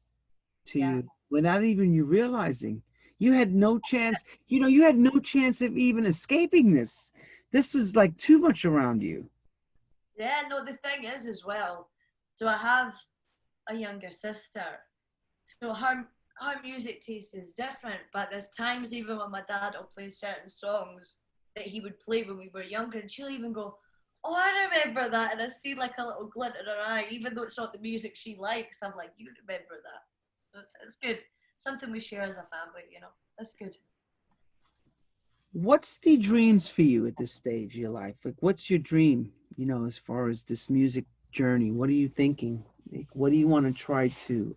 to you without even you realizing. You had no chance, you know, you had no chance of even escaping this. This was like too much around you. Yeah, no, the thing is as well, so I have a younger sister, so her music taste is different, but there's times even when my dad will play certain songs that he would play when we were younger, and she'll even go, oh, I remember that, and I see like a little glint in her eye, even though it's not the music she likes. I'm like, you remember that. So it's good. Something we share as a family, you know. That's good. What's the dreams for you at this stage of your life? Like, what's your dream, you know, as far as this music journey? What are you thinking? Like, what do you want to try to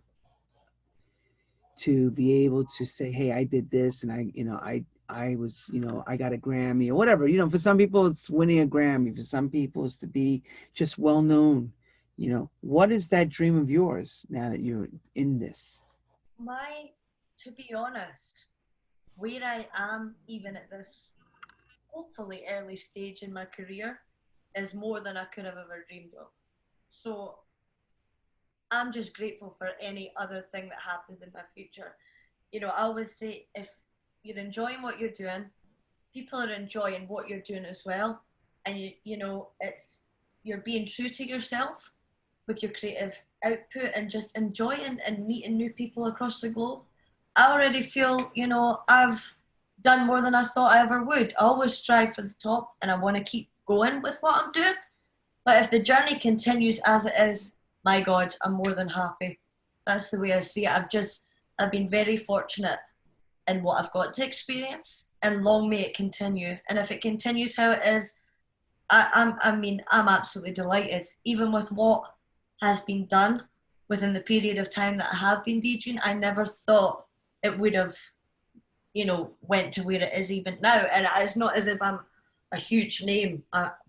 be able to say, hey, I did this, and I was, you know, I got a Grammy or whatever. You know, for some people it's winning a Grammy. For some people it's to be just well known. You know, what is that dream of yours now that you're in this? To be honest, where I am even at this hopefully early stage in my career is more than I could have ever dreamed of. So I'm just grateful for any other thing that happens in my future. You know, I always say, if you're enjoying what you're doing, people are enjoying what you're doing as well, and you know, you're being true to yourself with your creative output and just enjoying and meeting new people across the globe. I already feel, you know, I've done more than I thought I ever would. I always strive for the top and I want to keep going with what I'm doing. But if the journey continues as it is, my God, I'm more than happy. That's the way I see it. I've been very fortunate in what I've got to experience, and long may it continue. And if it continues how it is, I'm absolutely delighted. Even with what has been done within the period of time that I have been DJing, I never thought it would have, you know, went to where it is even now. And it's not as if I'm a huge name,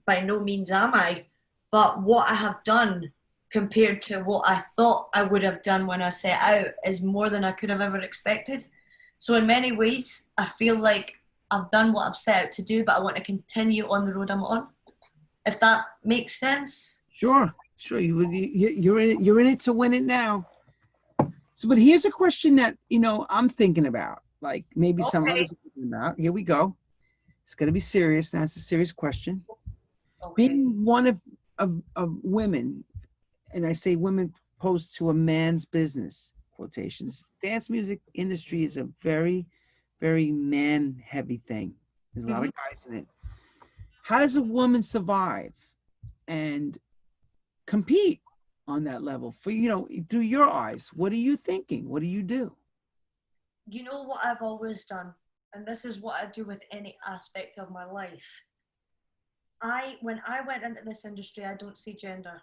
by no means am I, but what I have done compared to what I thought I would have done when I set out is more than I could have ever expected. So in many ways, I feel like I've done what I've set out to do, but I want to continue on the road I'm on, if that makes sense. Sure. You're in it to win it now. So, but here's a question that, you know, I'm thinking about, like maybe some others are thinking about. Here we go. It's going to be serious. That's a serious question. Okay. Being one of women, and I say women opposed to a man's business, quotations. Dance music industry is a very, very man-heavy thing. There's a lot of guys in it. How does a woman survive and compete on that level? For, you know, through your eyes, what are you thinking? What do you do? You know what I've always done, and this is what I do with any aspect of my life. When I went into this industry, I don't see gender.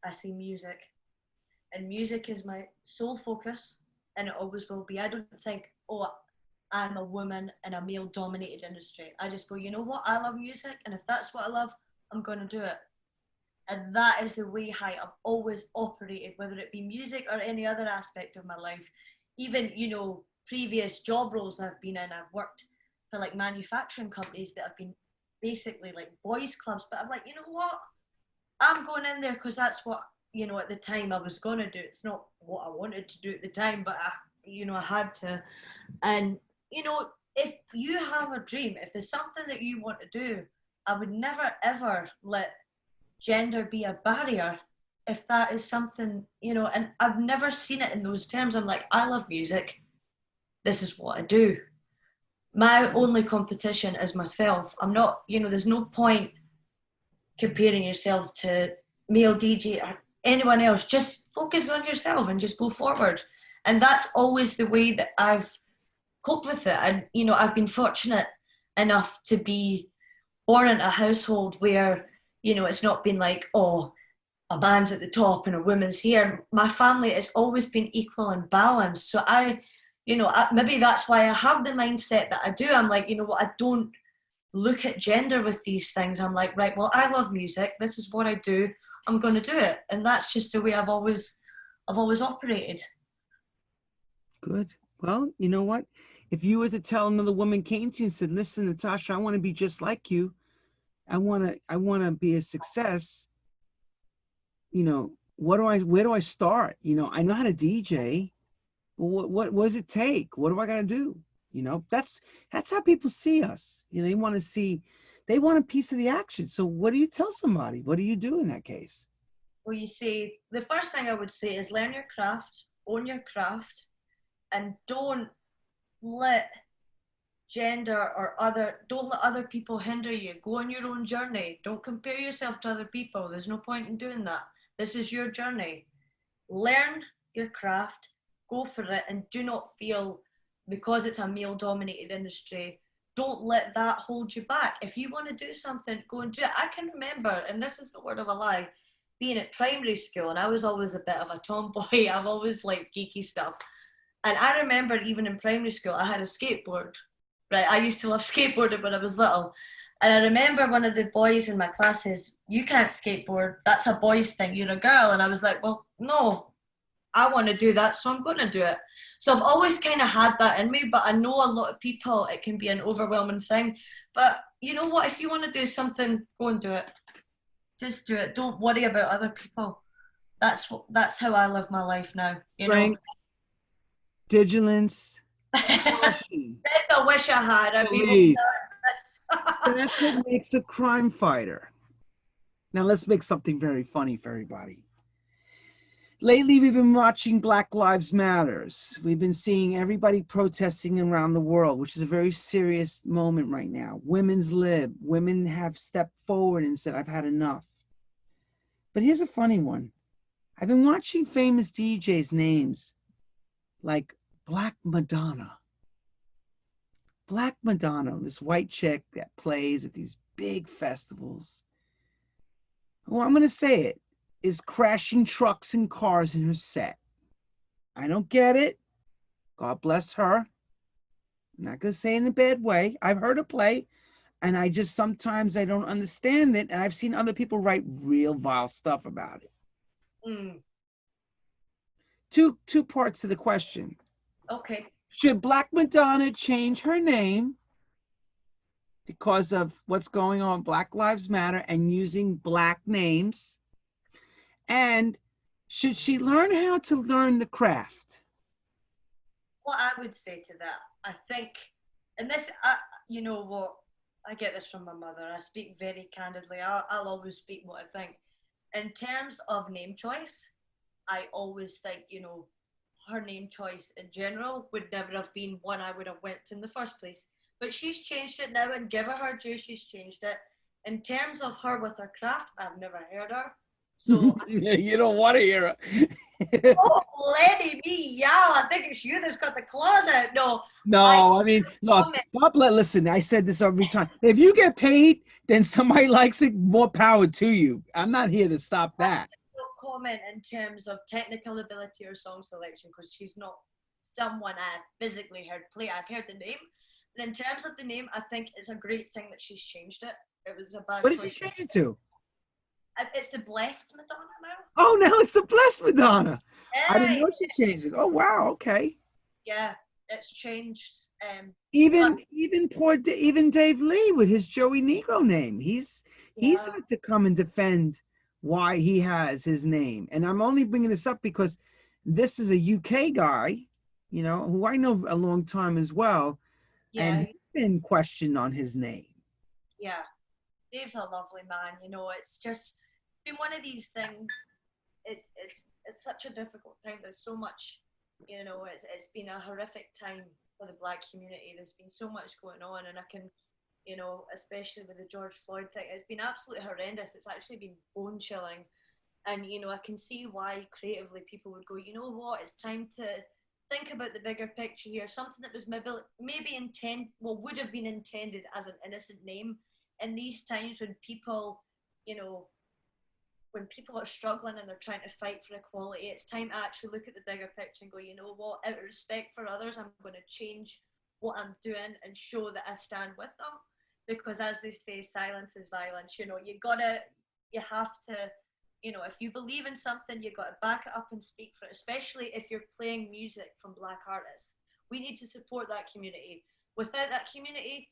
I see music. And music is my sole focus, and it always will be. I don't think, oh, I'm a woman in a male-dominated industry. I just go, you know what? I love music, and if that's what I love, I'm going to do it. And that is the way how I've always operated, whether it be music or any other aspect of my life. Even, you know, previous job roles I've been in, I've worked for like manufacturing companies that have been basically like boys clubs, but I'm like, you know what? I'm going in there because that's what, you know, at the time I was going to do. It's not what I wanted to do at the time, but I had to. And, you know, if you have a dream, if there's something that you want to do, I would never ever let gender be a barrier if that is something, you know, and I've never seen it in those terms. I'm like, I love music. This is what I do. My only competition is myself. I'm not, you know, there's no point comparing yourself to male DJ or anyone else. Just focus on yourself and just go forward. And that's always the way that I've coped with it. And, you know, I've been fortunate enough to be born in a household where, you know, it's not been like, oh, a man's at the top and a woman's here. My family has always been equal and balanced. So maybe that's why I have the mindset that I do. I'm like, you know what, I don't look at gender with these things. I'm like, right, well, I love music. This is what I do. I'm going to do it. And that's just the way I've always operated. Good. Well, you know what? If you were to tell another woman came to you and said, listen, Natasha, I want to be just like you. I want to be a success. You know, where do I start? You know, I know how to DJ. Well, what does it take? What do I got to do? You know, that's how people see us. You know, they want a piece of the action. So what do you tell somebody? What do you do in that case? Well, you see, the first thing I would say is learn your craft, own your craft, and don't let don't let other people hinder you. Go on your own journey. Don't compare yourself to other people. There's no point in doing that. This is your journey. Learn your craft, go for it, and do not feel, because it's a male-dominated industry, don't let that hold you back. If you want to do something, go and do it. I can remember, and this is no word of a lie, being at primary school, and I was always a bit of a tomboy. I've always liked geeky stuff. And I remember even in primary school, I had a skateboard. Right, I used to love skateboarding when I was little. And I remember one of the boys in my class says, you can't skateboard, that's a boy's thing, you're a girl. And I was like, well, no, I want to do that, so I'm going to do it. So I've always kind of had that in me, but I know a lot of people, it can be an overwhelming thing. But you know what, if you want to do something, go and do it. Just do it. Don't worry about other people. That's how I live my life now. You know? Vigilance. I wish I had. I'd be That's what makes a crime fighter. Now let's make something very funny for everybody. Lately, we've been watching Black Lives Matters. We've been seeing everybody protesting around the world, which is a very serious moment right now. Women's lib. Women have stepped forward and said, I've had enough. But here's a funny one. I've been watching famous DJs' names like Black Madonna. Black Madonna, this white chick that plays at these big festivals. Well, I'm going to say it, is crashing trucks and cars in her set. I don't get it. God bless her. I'm not going to say it in a bad way. I've heard her play, and I just sometimes I don't understand it, and I've seen other people write real vile stuff about it. Mm. Two parts to the question. Okay. Should Black Madonna change her name because of what's going on, Black Lives Matter, and using Black names? And should she learn how to learn the craft? What I would say to that, I think, and this, you know what, I get this from my mother. I speak very candidly. I'll always speak what I think. In terms of name choice, I always think, you know, her name choice in general would never have been one I would have went in the first place. But she's changed it now, and give her due, she's changed it. In terms of her with her craft, I've never heard her. So You don't want to hear it. oh, Lenny, me, yeah, I think it's you that's got the claws out. No, No, I mean, look, listen, I said this every time. If you get paid, then somebody likes it, more power to you. I'm not here to stop that. no comment in terms of technical ability or song selection because she's not someone I've physically heard play. I've heard the name. But in terms of the name, I think it's a great thing that she's changed it. It was a bad What did choice. she change it to? It's the Blessed Madonna now. Oh, now it's the Blessed Madonna. Yeah, I didn't know she changed it. Oh, wow, okay. yeah, it's changed. Even Dave Lee with his Joey Negro name. He's had to come and defend why he has his name. And I'm only bringing this up because this is a UK guy, you know, who I know a long time as well. Yeah, and he's been questioned on his name. Yeah, Dave's a lovely man. You know, it's just been one of these things. It's such a difficult time. There's so much, you know. It's been a horrific time for the Black community. There's been so much going on, and I can, you know, especially with the George Floyd thing, it's been absolutely horrendous. It's actually been bone chilling, and you know, I can see why creatively people would go, you know what, it's time to think about the bigger picture here. Something that was maybe would have been intended as an innocent name in these times when people, you know, when people are struggling and they're trying to fight for equality, it's time to actually look at the bigger picture and go, you know what, out of respect for others, I'm going to change what I'm doing and show that I stand with them. Because as they say, silence is violence. You know, you have to, you know, if you believe in something, you've got to back it up and speak for it, especially if you're playing music from Black artists. We need to support that community. Without that community,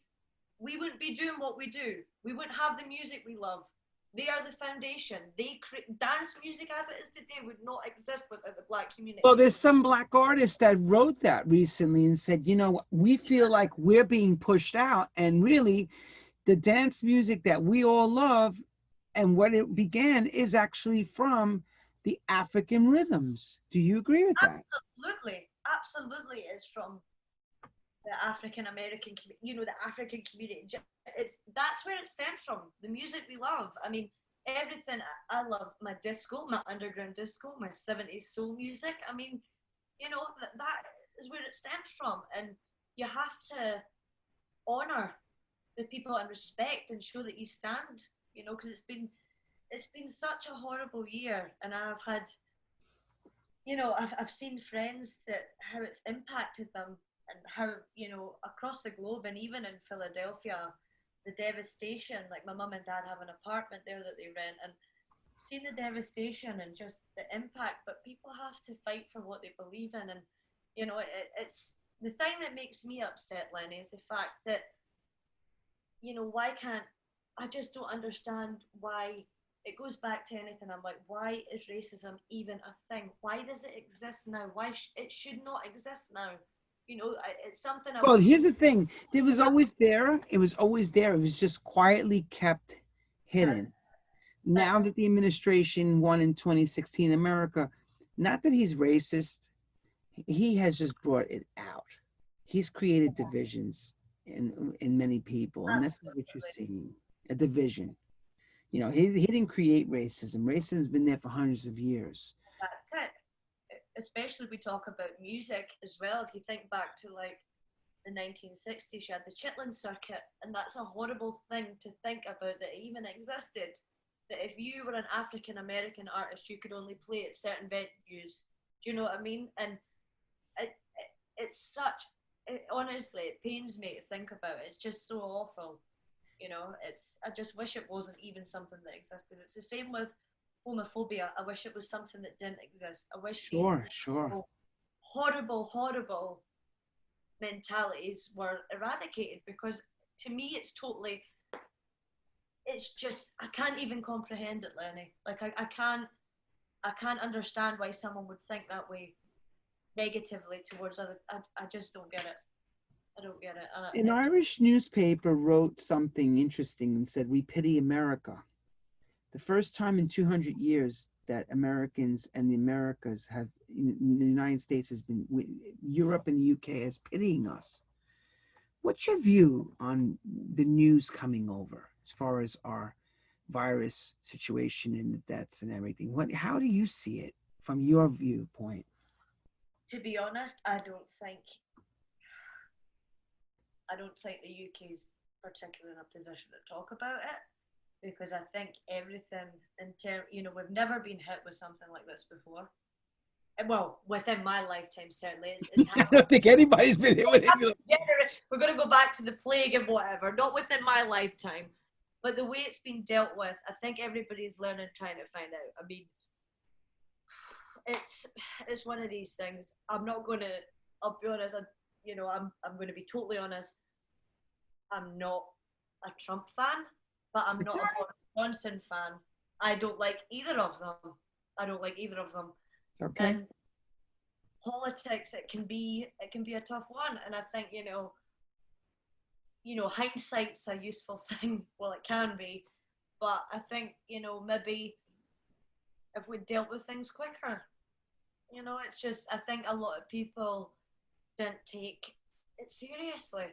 we wouldn't be doing what we do. We wouldn't have the music we love. They are the foundation. Dance music as it is today would not exist without the Black community. Well, there's some Black artists that wrote that recently and said, you know, we feel like we're being pushed out, and really the dance music that we all love and what it began is actually from the African rhythms. Do you agree with that? Absolutely is from the African American, you know, the African community. That's where it stems from. The music we love. I mean, everything. I love my disco, my underground disco, my 70s soul music. I mean, you know, that is where it stems from, and you have to honor the people and respect and show that you stand. You know, because it's been such a horrible year, and I've had, you know, I've seen friends that how it's impacted them and how, you know, across the globe and even in Philadelphia, the devastation. Like my mum and dad have an apartment there that they rent, and seeing the devastation and just the impact. But people have to fight for what they believe in, and you know, it's the thing that makes me upset, Lenny, is the fact that, you know, why can't I just don't understand why. It goes back to anything. I'm like, why is racism even a thing? Why does it exist now? Why it should not exist now? You know, it's something I Well, wish. here's the thing. It was always there. It was always there. It was just quietly kept That's hidden. Now that's that the administration won in 2016 in America, not that he's racist, he has just brought it out. He's created divisions in many people, and that's what you're absolutely. seeing, a division. You know, he didn't create racism. Racism's been there for hundreds of years. That's it. Especially we talk about music as well. If you think back to like the 1960s, you had the Chitlin circuit, and that's a horrible thing to think about that it even existed. That if you were an African American artist, you could only play at certain venues. Do you know what I mean? And it's such. Honestly, it pains me to think about it. It's just so awful. You know, it's. I just wish it wasn't even something that existed. It's the same with homophobia. I wish it was something that didn't exist. I wish these Sure, sure. horrible, horrible mentalities were eradicated, because to me it's totally, it's just, I can't even comprehend it, Lenny. Like I can't understand why someone would think that way negatively towards other. I just don't get it. I don't get it. An Irish newspaper wrote something interesting and said, "We pity America." The first time in 200 years that Americans and the Americas have, the United States has been, Europe and the UK is pitying us. What's your view on the news coming over as far as our virus situation and the deaths and everything? How do you see it from your viewpoint? To be honest, I don't think the UK's particularly in a position to talk about it, because I think everything in terms, you know, we've never been hit with something like this before. Well, within my lifetime, certainly, it's I don't think anybody's been hit with it. we're going to go back to the plague and whatever, not within my lifetime. But the way it's been dealt with, I think everybody's learning, trying to find out. I mean, it's one of these things. I'm not going to, I'll be honest, I'm going to be totally honest. I'm not a Trump fan, but I'm not a Boris Johnson fan. I don't like either of them. I don't like either of them. Okay. And politics, it can be a tough one. And I think, hindsight's a useful thing. Well, it can be, but I think, maybe if we dealt with things quicker, it's just, I think a lot of people didn't take it seriously.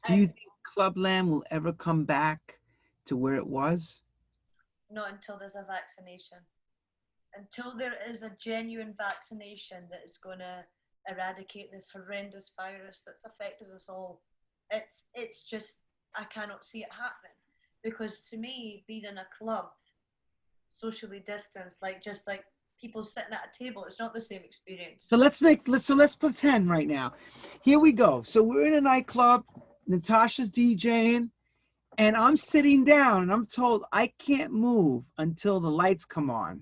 Do you think Clubland will ever come back to where it was? Not until there's a vaccination. Until there is a genuine vaccination that is going to eradicate this horrendous virus that's affected us all, it's just, I cannot see it happening. Because to me, being in a club, socially distanced, just like people sitting at a table, it's not the same experience. So let's pretend right now. Here we go. So we're in a nightclub, Natasha's DJing, and I'm sitting down and I'm told I can't move until the lights come on.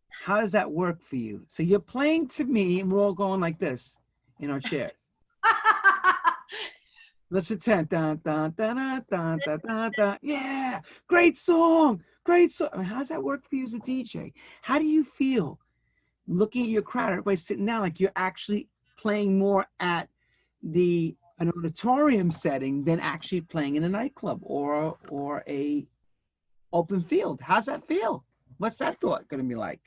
How does that work for you? So you're playing to me and we're all going like this in our chairs. Let's pretend. Dun, dun, dun, dun, dun, dun, dun, dun. Yeah, great song. Great song. I mean, how does that work for you as a DJ? How do you feel looking at your crowd, everybody sitting down, like you're actually playing more at an auditorium setting than actually playing in a nightclub or a open field? How's that feel? What's that thought going to be like?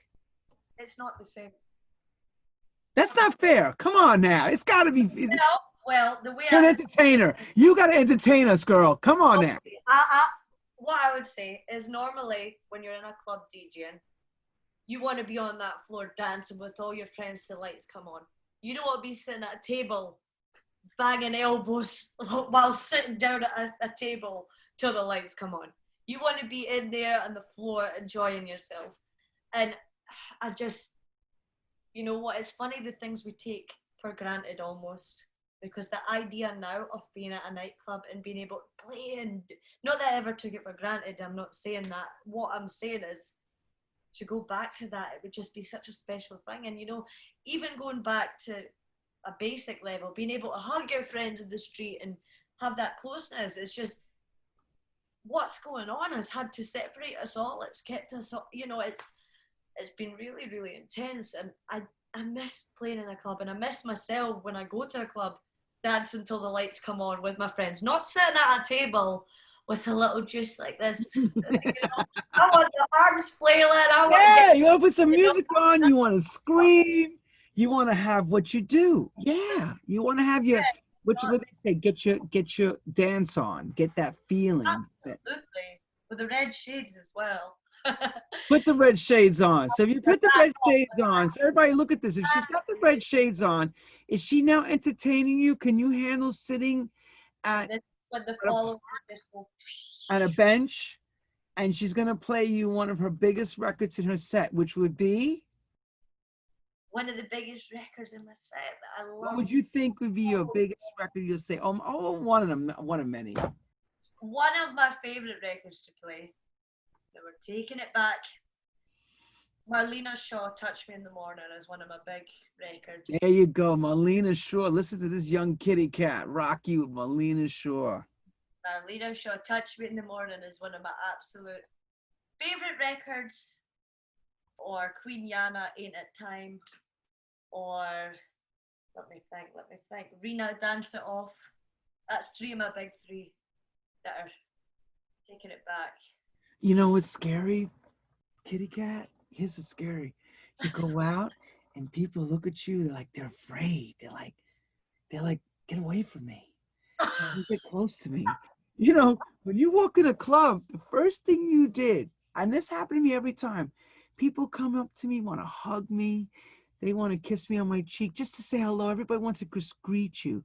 It's not the same. That's not fair. Come on now. It's got to be. No, well, the way You're an entertainer. You got to entertain us, girl. Come on now. What I would say is, normally when you're in a club DJing, you want to be on that floor dancing with all your friends till lights come on. You don't want to be sitting at a table banging elbows while sitting down at a table till the lights come on. You want to be in there on the floor enjoying yourself. And I just, you know what, it's funny the things we take for granted almost, because the idea now of being at a nightclub and being able to play, and not that I ever took it for granted, I'm not saying that. What I'm saying is, to go back to that, it would just be such a special thing. And even going back to a basic level, being able to hug your friends in the street and have that closeness, it's just, what's going on has had to separate us all. It's kept us all, it's been really, really intense. And I I miss playing in a club, and I miss myself when I go to a club, dancing until the lights come on with my friends, not sitting at a table with a little juice like this. You know, I want the arms flailing. I want to get, you want to put some music on. You want to scream. You want to have what you do. Yeah, you want to have your what they say. Get your dance on. Get that feeling. Absolutely, with the red shades as well. Put the red shades on. So if you put the red shades on, so everybody look at this. If she's got the red shades on, is she now entertaining you? Can you handle sitting at a bench, and she's gonna play you one of her biggest records in her set, which would be one of the biggest records in my set that I love. What would you think would be your biggest record? You'll say, oh, one of them, one of many. One of my favorite records to play. They were taking it back. Marlena Shaw, "Touch Me in the Morning" is one of my big records. There you go, Marlena Shaw. Listen to this young kitty cat rock you with Marlena Shaw. Marlena Shaw, "Touch Me in the Morning" is one of my absolute favorite records. Or Queen Yana, "Ain't It Time." Or let me think. Rena, "Dance It Off." That's three of my big three that are taking it back. You know what's scary, kitty cat? Here's what's scary. You go out and people look at you, they're afraid. They're like, get away from me. Don't get close to me. You know, when you walk in a club, the first thing you did, and this happened to me every time, people come up to me, want to hug me. They want to kiss me on my cheek just to say hello. Everybody wants to just greet you.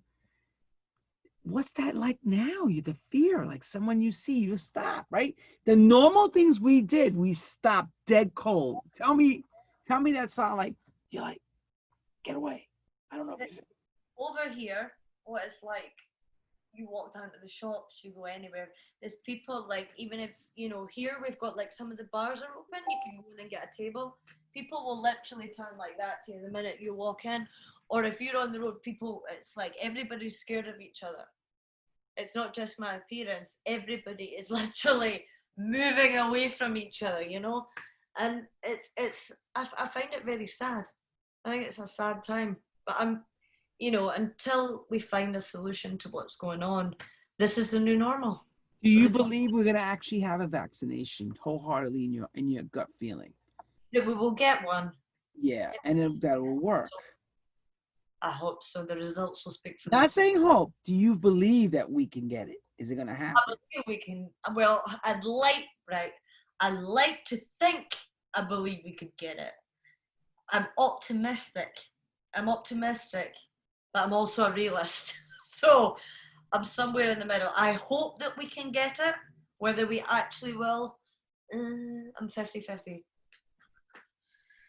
What's that like now? The fear, like someone you see, you stop, right? The normal things we did, we stopped dead cold. Tell me that's not like, you're like, get away. I don't know if you over here, what it's like, you walk down to the shops, you go anywhere. There's people, like, even if, you know, here we've got like some of the bars are open, you can go in and get a table. People will literally turn like that to you the minute you walk in. Or if you're on the road, people, it's like everybody's scared of each other. It's not just my appearance. Everybody is literally moving away from each other, you know? And I find it very sad. I think it's a sad time. But you know, until we find a solution to what's going on, this is the new normal. Do you believe we're going to actually have a vaccination wholeheartedly in your gut feeling? That we will get one. Yeah, and that will work. I hope so. The results will speak for themselves. Not saying hope. Do you believe that we can get it? Is it going to happen? I believe we can. Well, I'd like to think I believe we could get it. I'm optimistic, but I'm also a realist. So I'm somewhere in the middle. I hope that we can get it. Whether we actually will, I'm 50-50.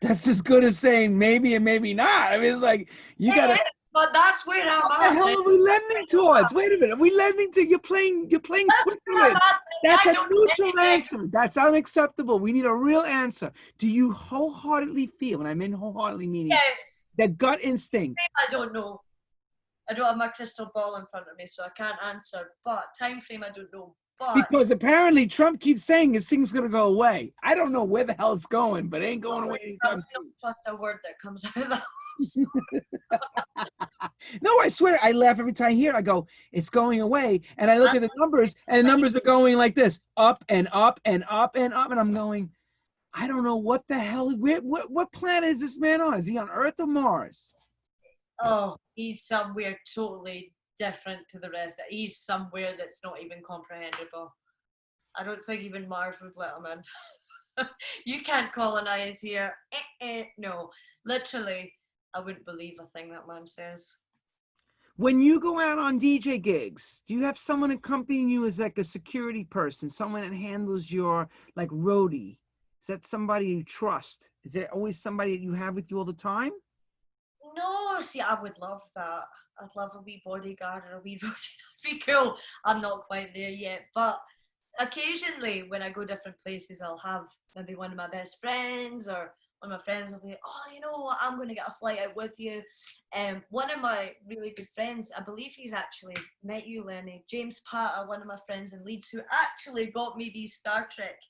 That's as good as saying maybe and maybe not. I mean, it's like you gotta. But that's where I'm at. What the hell are we lending towards? Wait a minute. Are we lending to? You're playing Switzerland. That's a neutral answer. That's unacceptable. We need a real answer. Do you wholeheartedly feel, and I mean wholeheartedly meaning yes, that gut instinct? I don't know. I don't have my crystal ball in front of me, so I can't answer. But time frame, I don't know. Because apparently Trump keeps saying this thing's going to go away. I don't know where the hell it's going, but it ain't going away anytime soon. I don't trust a word that comes out of the house. No, I swear, I laugh every time I hear it. I go, it's going away. And I look at the numbers, and the numbers are going like this, up and up and up and up. And I'm going, I don't know what the hell, what planet is this man on? Is he on Earth or Mars? Oh, he's somewhere totally different to the rest. He's somewhere that's not even comprehensible. I don't think even Mars would let him in. You can't colonize here. No, literally, I wouldn't believe a thing that man says. When you go out on DJ gigs, do you have someone accompanying you as like a security person, someone that handles your like roadie? Is that somebody you trust? Is there always somebody that you have with you all the time? No, see, I would love that. I'd love a wee bodyguard or a wee roadie. That'd be cool. I'm not quite there yet, but occasionally when I go different places, I'll have maybe one of my best friends or one of my friends will be, oh, you know what, I'm going to get a flight out with you. One of my really good friends, I believe he's actually met you, Lenny, James Patta, one of my friends in Leeds, who actually got me these Star Trek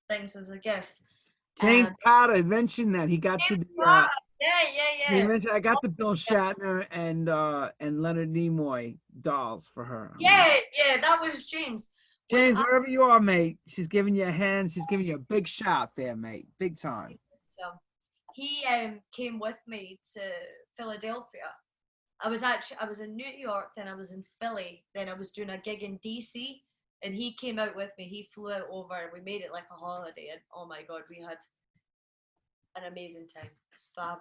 things as a gift. James Patta mentioned that he got you the You Yeah. mentioned I got the Bill Shatner and Leonard Nimoy dolls for her. Yeah, that was James. James, wherever you are, mate, she's giving you a hand. She's giving you a big shot there, mate. Big time. So he came with me to Philadelphia. I was in New York, then I was in Philly, then I was doing a gig in DC, and he came out with me. He flew out over, and we made it like a holiday. And oh my God, we had an amazing time. It was fab.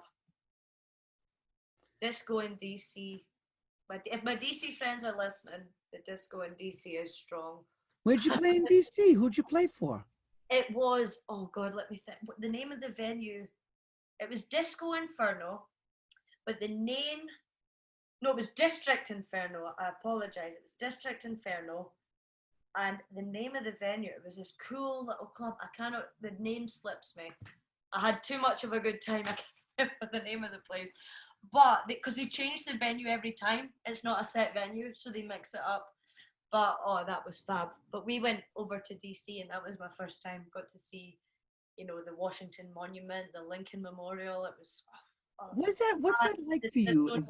Disco in DC. If my DC friends are listening, the disco in DC is strong. Where'd you play in DC? Who'd you play for? It was, oh God, let me think. The name of the venue, it was Disco Inferno, but the name, no, it was District Inferno. I apologize. It was District Inferno. And the name of the venue, it was this cool little club. The name slips me. I had too much of a good time. I can't remember the name of the place. But because they change the venue every time, it's not a set venue, so they mix it up. But oh, that was fab. But we went over to DC, and that was my first time. Got to see, the Washington Monument, the Lincoln Memorial. It was. What's that like for you?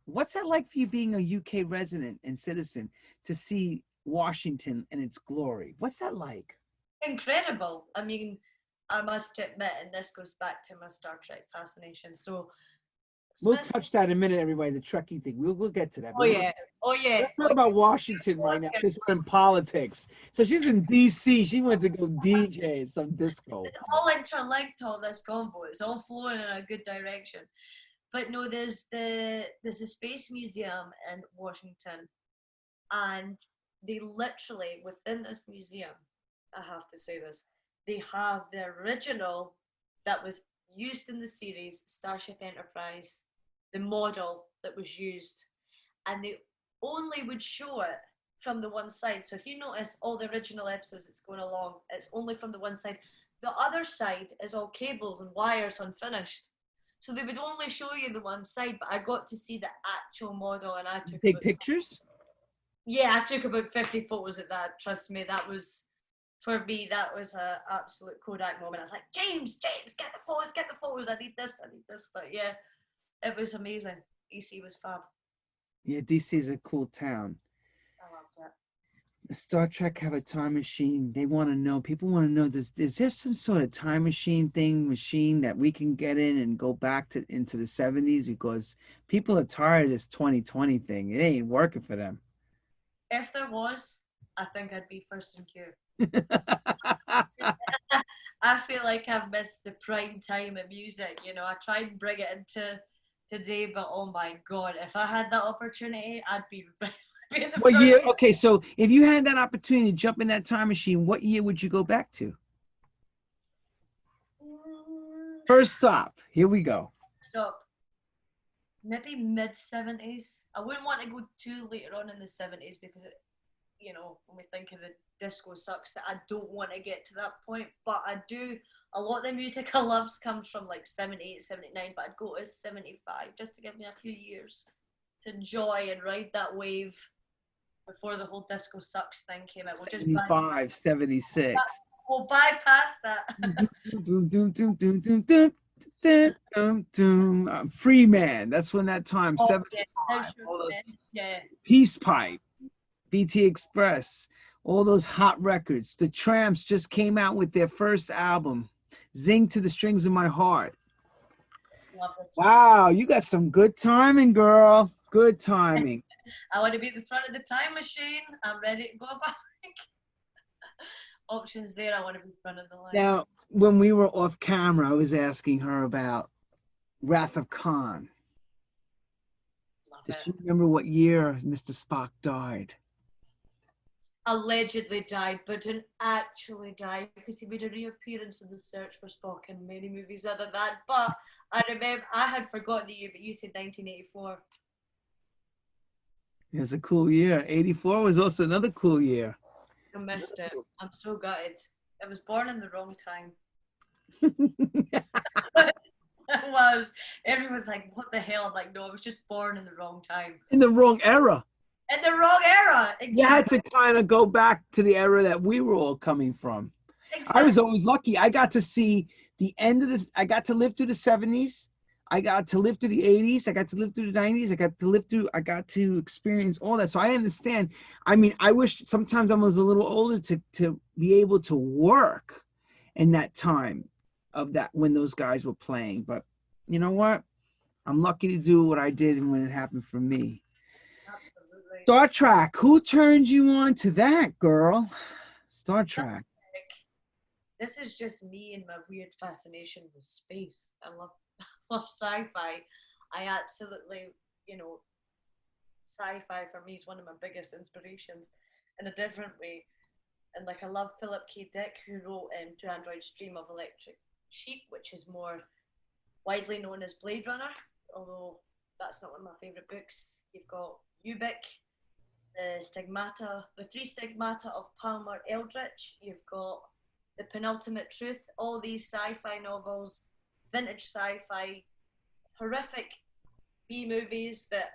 What's that like for you being a UK resident and citizen to see Washington in its glory? What's that like? Incredible. I mean, I must admit, and this goes back to my Star Trek fascination. So we'll touch that in a minute, everybody. The Trekkie thing. We'll get to that. Oh yeah. Let's talk about Washington right now. Because we're in politics. So she's in DC. She went to go DJ some disco. It's all interlinked. All this convo. It's all flowing in a good direction. But no, there's a space museum in Washington, and they literally within this museum, I have to say this, they have the original that was used in the series Starship Enterprise, the model that was used, and they only would show it from the one side. So if you notice all the original episodes that's going along, it's only from the one side. The other side is all cables and wires unfinished. So they would only show you the one side, but I got to see the actual model, and I took pictures. Yeah, I took about 50 photos of that. Trust me, that was, for me, that was an absolute Kodak moment. I was like, James, get the photos. I need this. But yeah, it was amazing. DC was fab. Yeah, DC is a cool town. I loved it. Star Trek have a time machine. They want to know. People want to know. Is there some sort of time machine that we can get in and go back into the 70s? Because people are tired of this 2020 thing. It ain't working for them. If there was, I think I'd be first in queue. I feel like I've missed the prime time of music. I try and bring it into today, but oh my God, if I had that opportunity, I'd be in the What year? Okay, so if you had that opportunity to jump in that time machine, what year would you go back to? First stop. Here we go. Stop. Maybe mid-70s. I wouldn't want to go too later on in the 70s because, when we think of the disco sucks, that I don't want to get to that point. But I do, a lot of the music I love comes from like 78, 79, but I'd go to 75 just to give me a few years to enjoy and ride that wave before the whole disco sucks thing came out. 75, 76. We'll bypass that. Free Man. That's when that time. 75. Yeah. Peace Pipe, BT Express, all those hot records. The Tramps just came out with their first album, Zing to the Strings of My Heart. Wow, you got some good timing, girl. Good timing. I want to be at the front of the time machine. I'm ready to go back. Options there. I want to be in front of the line. Now, when we were off camera, I was asking her about Wrath of Khan. Does she remember what year Mr. Spock died? Allegedly died, but didn't actually die because he made a reappearance in The Search for Spock in many movies other than that. But I remember, I had forgotten the year, but you said 1984. It was a cool year. 84 was also another cool year. I missed it. I'm so gutted. I was born in the wrong time. It was. Everyone's like, what the hell? I'm like, no, I was just born in the wrong time. In the wrong era. In the wrong era. Exactly. You had to kind of go back to the era that we were all coming from. Exactly. I was always lucky. I got to see the end of the, I got to live through the 70s. I got to live through the 80s. I got to live through the 90s. I got to experience all that. So I understand. I mean, I wish sometimes I was a little older to be able to work in that time of that when those guys were playing. But you know what? I'm lucky to do what I did and when it happened for me. Absolutely. Star Trek. Who turned you on to that, girl? Star Trek. This is just me and my weird fascination with space. I love sci-fi. I absolutely, you know, sci-fi for me is one of my biggest inspirations in a different way. And like I love Philip K. Dick, who wrote To Android's Dream of Electric Sheep, which is more widely known as Blade Runner, although that's not one of my favourite books. You've got Ubik, the three stigmata of Palmer Eldritch. You've got The Penultimate Truth, all these sci-fi novels, vintage sci-fi, horrific B-movies that,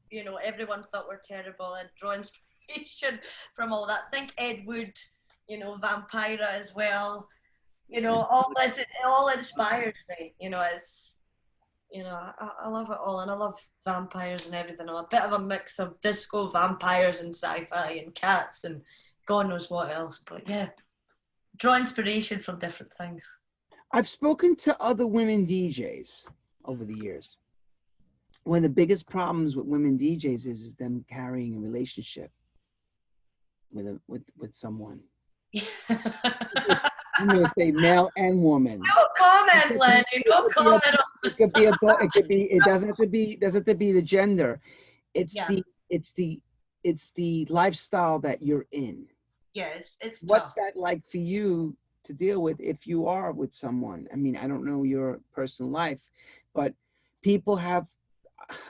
you know, everyone thought were terrible and draw inspiration from all that. Think Ed Wood, you know, Vampira as well. You know, all this, it all inspires me. You know, it's, you know, I love it all, and I love vampires and everything. I'm a bit of a mix of disco, vampires, and sci-fi, and cats, and God knows what else. But yeah, draw inspiration from different things. I've spoken to other women DJs over the years. One of the biggest problems with women DJs is them carrying a relationship with someone. I'm going to say male and woman. No comment, Lenny. No comment on this. It doesn't have to be the gender. It's the lifestyle that you're in. Yeah, it's What's tough. that like for you to deal with if you are with someone? I mean, I don't know your personal life, but people have,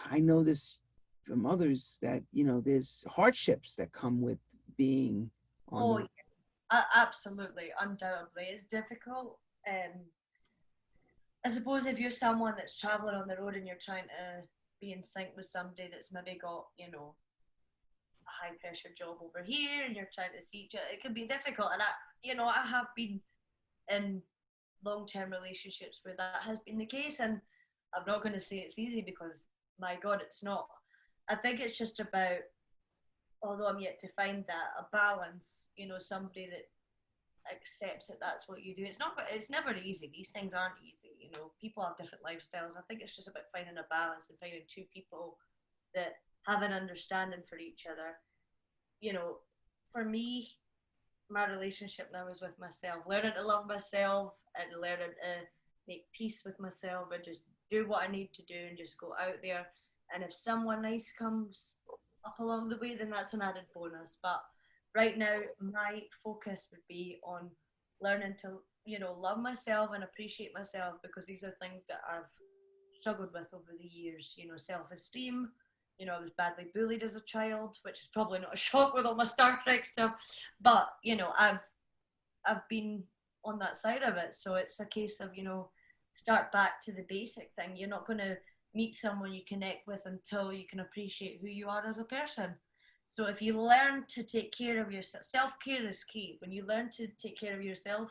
I know this from others, that, you know, there's hardships that come with being on. Absolutely, undoubtedly. It's difficult. I suppose if you're someone that's traveling on the road and you're trying to be in sync with somebody that's maybe got, you know, a high pressure job over here and you're trying to see each other, it can be difficult. And I have been in long-term relationships where that has been the case, and I'm not going to say it's easy because, my God, it's not. I think it's just about, although I'm yet to find that, a balance, you know, somebody that accepts that that's what you do. It's never easy. These things aren't easy, you know. People have different lifestyles. I think it's just about finding a balance and finding two people that have an understanding for each other. You know, for me, my relationship now is with myself, learning to love myself and learning to make peace with myself and just do what I need to do and just go out there. And if someone nice comes up along the way, then that's an added bonus. But right now, my focus would be on learning to, you know, love myself and appreciate myself, because these are things that I've struggled with over the years. You know, self-esteem. You know, I was badly bullied as a child, which is probably not a shock with all my Star Trek stuff. But, you know, I've been on that side of it. So it's a case of, you know, start back to the basic thing. You're not going to meet someone you connect with until you can appreciate who you are as a person. So if you learn to take care of yourself, self-care is key. When you learn to take care of yourself,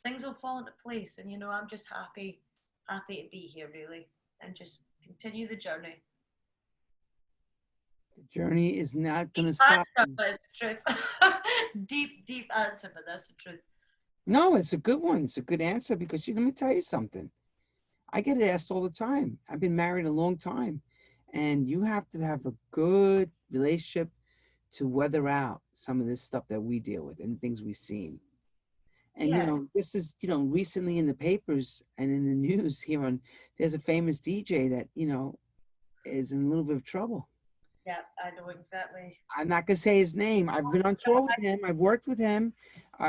things will fall into place. And, you know, I'm just happy to be here, really, and just continue the journey. The journey is not going to stop. But it's the truth. deep answer, but that's the truth. No, it's a good one. It's a good answer because let me tell you something. I get asked all the time. I've been married a long time, and you have to have a good relationship to weather out some of this stuff that we deal with and things we've seen. And, you know, this is, you know, recently in the papers and in the news here there's a famous DJ that, you know, is in a little bit of trouble. Yeah, I know exactly. I'm not going to say his name. I've been on tour with him. I've worked with him.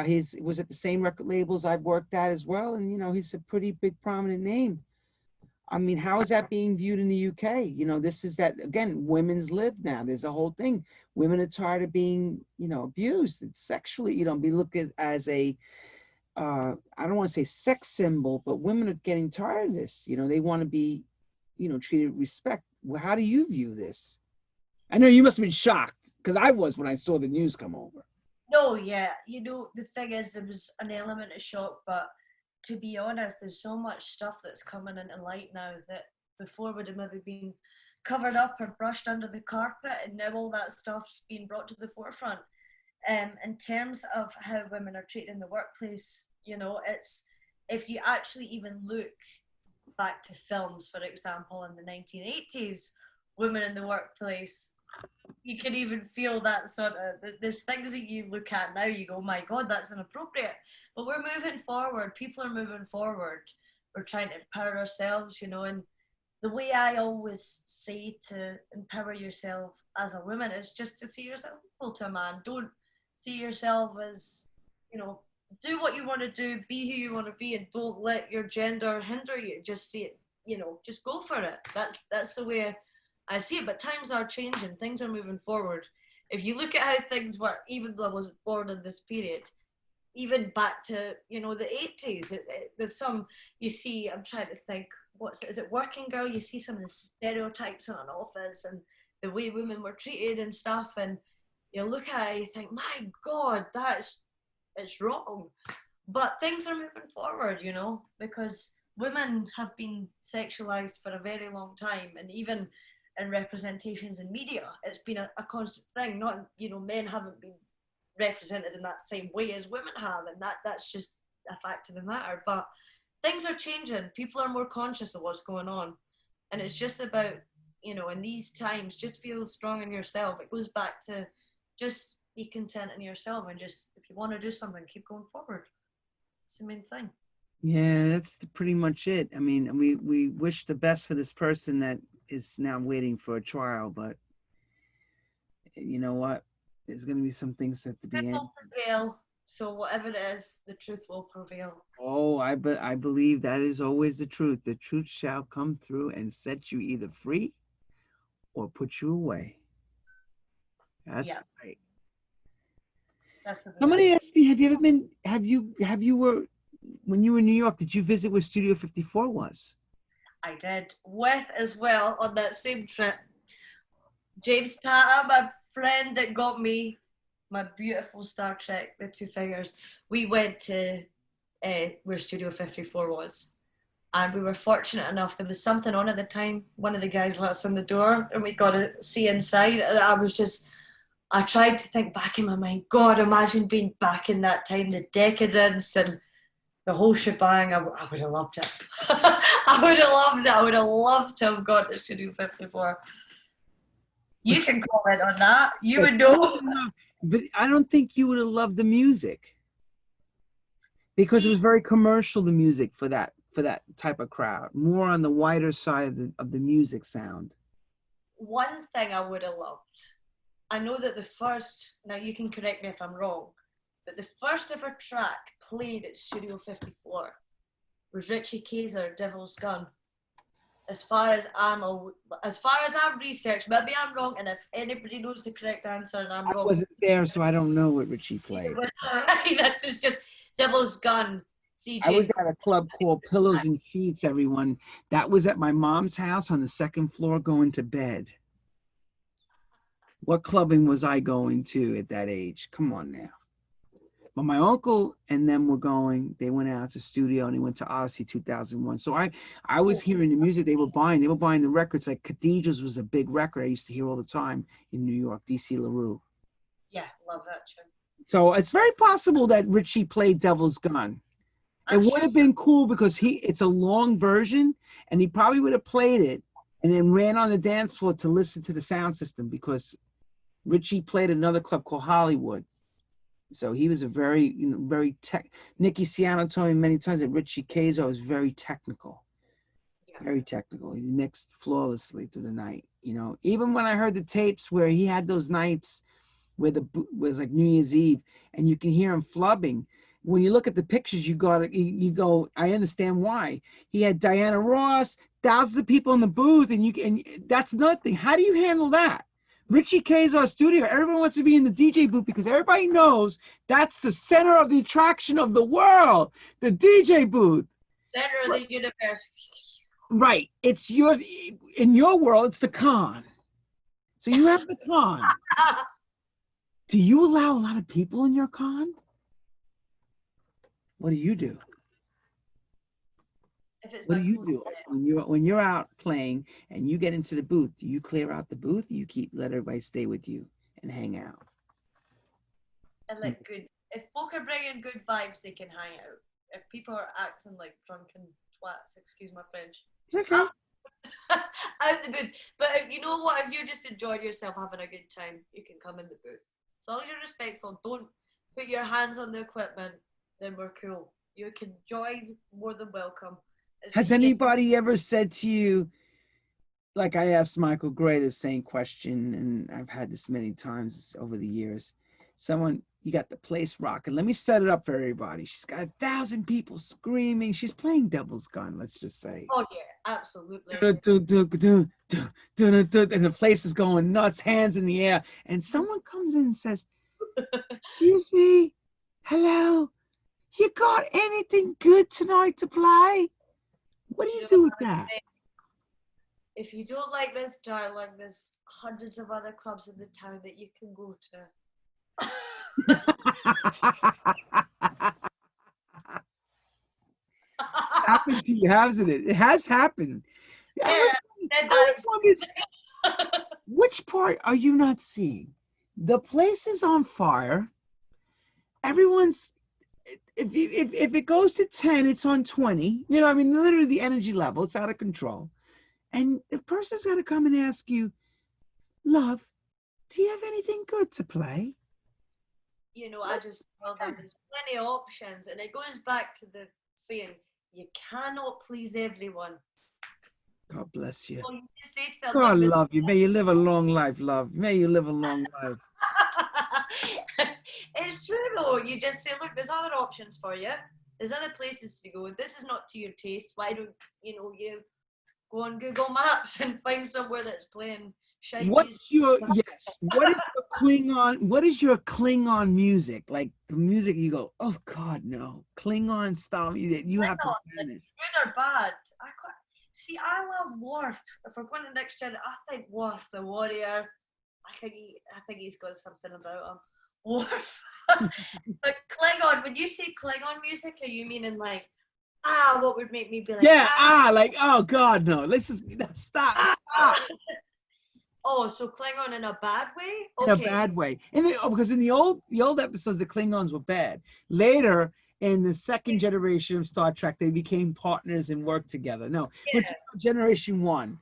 He was at the same record labels I've worked at as well. And, you know, he's a pretty big, prominent name. I mean, how is that being viewed in the UK? You know, this is that, again, women's lib now. There's a whole thing. Women are tired of being, you know, abused. It's sexually, you know, be looked at as a, I don't want to say sex symbol, but women are getting tired of this. You know, they want to be, you know, treated with respect. Well, how do you view this? I know you must have been shocked, because I was when I saw the news come over. No, yeah. You know, the thing is, there was an element of shock, but to be honest, there's so much stuff that's coming into light now that before would have maybe been covered up or brushed under the carpet, and now all that stuff's being brought to the forefront. In terms of how women are treated in the workplace, you know, it's, if you actually even look back to films, for example, in the 1980s, women in the workplace, you can even feel that sort of, there's things that you look at now, you go, oh my God, that's inappropriate. But we're moving forward, people are moving forward. We're trying to empower ourselves, you know, and the way I always say to empower yourself as a woman is just to see yourself equal to a man. Don't see yourself as, you know, do what you want to do, be who you want to be, and don't let your gender hinder you. Just see it, you know, just go for it. That's the way I see it. But times are changing, things are moving forward. If you look at how things were, even though I wasn't born in this period, even back to, you know, the 80s, there's some, you see, I'm trying to think, is it Working Girl? You see some of the stereotypes in an office and the way women were treated and stuff, and you look at it, you think, my God, it's wrong. But things are moving forward, you know, because women have been sexualized for a very long time, and even in representations in media, it's been a constant thing. Not, you know, men haven't been represented in that same way as women have, and that's just a fact of the matter. But things are changing, people are more conscious of what's going on, and it's just about, you know, in these times, just feel strong in yourself. It goes back to just be content in yourself, and just, if you want to do something, keep going forward. It's the main thing. Yeah, that's pretty much it. I mean, we wish the best for this person that is now waiting for a trial, but you know what? There's going to be some things that to be Truth will prevail. So whatever it is, the truth will prevail. Oh, I believe that is always the truth. The truth shall come through and set you either free or put you away. That's right. That's the Somebody asked me, have you ever been, when you were in New York, did you visit where Studio 54 was? I did, with as well on that same trip, James Patta, my friend that got me my beautiful Star Trek, the two figures. We went to where Studio 54 was, and we were fortunate enough, there was something on at the time. One of the guys let us in the door and we got to see inside, and I tried to think back in my mind, God, imagine being back in that time, the decadence and the whole shebang. I would have loved it. I would have loved it. I would have loved to have gone to Studio 54. You can comment on that. You would know. But I don't think you would have loved the music, because it was very commercial, the music for that type of crowd, more on the wider side of the music sound. One thing I would have loved, I know that the first, now you can correct me if I'm wrong, but the first ever track played at Studio 54 was Richie Kayser, Devil's Gun. As far as I've researched, maybe I'm wrong, and if anybody knows the correct answer and I'm wrong. I wasn't there, so I don't know what Richie played. That's just Devil's Gun. CJ. I was at a club called Pillows and Sheets, everyone. That was at my mom's house on the second floor going to bed. What clubbing was I going to at that age? Come on now. But my uncle and them were going, they went out to studio and they went to Odyssey 2001. So I was hearing the music they were buying the records. Like Cathedrals was a big record I used to hear all the time in New York, DC LaRue. Yeah, love that tune. So it's very possible that Richie played Devil's Gun. It would have been cool because it's a long version, and he probably would have played it and then ran on the dance floor to listen to the sound system, because Richie played another club called Hollywood. So he was a very, very Nicky Siano told me many times that Richie Kayser was very technical. Yeah. Very technical. He mixed flawlessly through the night. Even when I heard the tapes where he had those nights where was like New Year's Eve and you can hear him flubbing. When you look at the pictures, you go, I understand why. He had Diana Ross, thousands of people in the booth, and that's another thing. How do you handle that? Richie Kayser studio, everyone wants to be in the DJ booth because everybody knows that's the center of the attraction of the world, the DJ booth. Center of the universe. Right. In your world, it's the con. So you have the con. Do you allow a lot of people in your con? What do you do? If it's What my do you close do friends. when you're out playing and you get into the booth? Do you clear out the booth? Or you let everybody stay with you and hang out? And like good. If folk are bringing good vibes, they can hang out. If people are acting like drunken twats, excuse my French, It's okay. out the booth. But if, you know what? If you're just enjoying yourself, having a good time, you can come in the booth. As long as you're respectful, don't put your hands on the equipment, then we're cool. You can join, more than welcome. It's when Has you get anybody ever said to you, like I asked Michael Gray the same question, and I've had this many times over the years. Someone, you got the place rocking. Let me set it up for everybody. She's got 1,000 people screaming. She's playing Devil's Gun, let's just say. oh yeah, absolutely. And the place is going nuts, hands in the air. And someone comes in and says, excuse me, hello, you got anything good tonight to play? What do Do you you know do what with I would that? say? If you don't like this, darling, there's hundreds of other clubs in the town that you can go to. Happened to you, hasn't it? It has happened. I Yeah, was, said I was that wondering, which part are you not seeing? The place is on fire. Everyone's, if it goes to 10, it's on 20. You know, I mean, literally the energy level, it's out of control. And the person's got to come and ask you, love, do you have anything good to play? you know, I just feel that there's plenty of options, and it goes back to the saying, you cannot please everyone. God bless you. So you just say to them, God look, love you. May you live a long life, love. May you live a long life. it's true though. You just say, look, there's other options for you. There's other places to go. This is not to your taste. Why don't you go on Google Maps and find somewhere that's playing shite music? What's your what is your Klingon music? Like the music you go, oh God, no. Klingon style music. You have to manage. Good or bad. I love Worf. If we're going to next gen, I think Worf, the warrior. I think he's got something about him. Worf. But Klingon, when you say Klingon music, are you meaning like, what would make me be like, like, oh God, no. Let's just stop. Oh, so Klingon in a bad way? In Okay. a bad way. And because in the old episodes, the Klingons were bad. Later, in the second generation of Star Trek, they became partners and worked together. No, but generation one,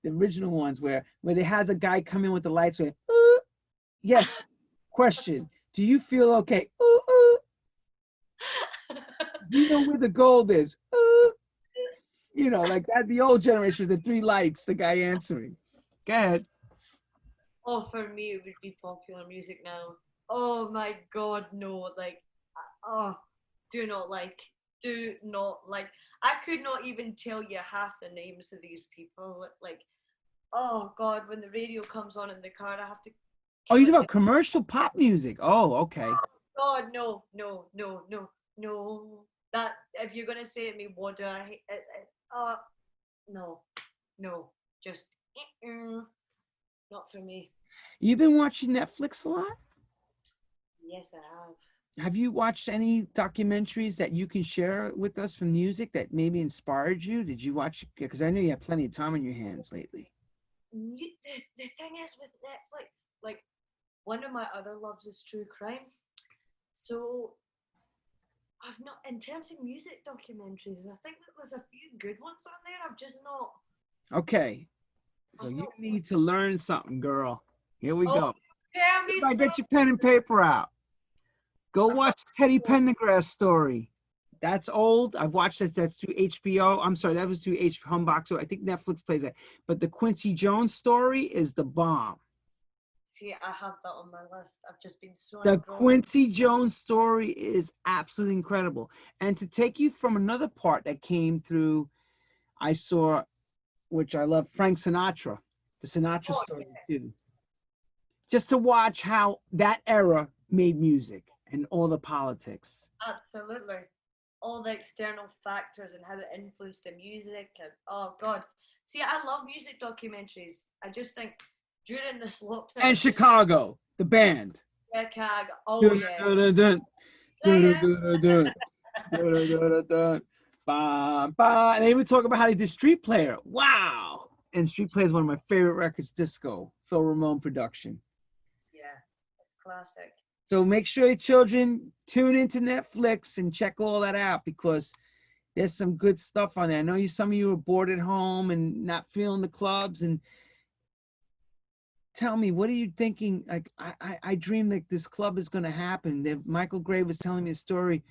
the original ones where they had the guy come in with the lights with, yes. Question: do you feel okay? Do you know where the gold is? You know, like that. The old generation, the three lights. The guy answering. Go ahead. Oh, for me, it would be popular music now. Oh my God, no! Like, do not like. I could not even tell you half the names of these people. Like, oh God, when the radio comes on in the car, I have to. Oh, you talk about commercial pop music. Oh, okay. Oh God, no. That if you're gonna say to me, what do I hate? No, just not for me. You've been watching Netflix a lot? Yes, I have. Have you watched any documentaries that you can share with us from music that maybe inspired you? Did you watch? Because I know you have plenty of time on your hands lately. The thing is with Netflix, like one of my other loves is true crime. So I've not, in terms of music documentaries, I think that there's a few good ones on there. I've just not. Okay. So you need to learn something, girl. Here we go. Tell me Everybody get your pen and paper out. Go watch Teddy Pendergrass story. That's old. I've watched it. That's through HBO. I'm sorry, that was through Humbox. So I think Netflix plays that. But the Quincy Jones story is the bomb. See, I have that on my list. I've just been so. The Quincy Jones story is absolutely incredible. And to take you from another part that came through, I saw, which I love, Frank Sinatra, the Sinatra story too. Just to watch how that era made music and all the politics. Absolutely. All the external factors and how it influenced the music. And oh God. See, I love music documentaries. I just think during this lockdown. And Chicago, the band. Chicago. Oh yeah. Bah, bah. And they even talk about how they did Street Player. Wow. And Street Player is one of my favorite records, Disco, Phil Ramone production. Yeah, it's classic. So make sure your children tune into Netflix and check all that out because there's some good stuff on there. I know some of you are bored at home and not feeling the clubs. And tell me, what are you thinking? Like, I dream that this club is going to happen. Michael Gray was telling me a story,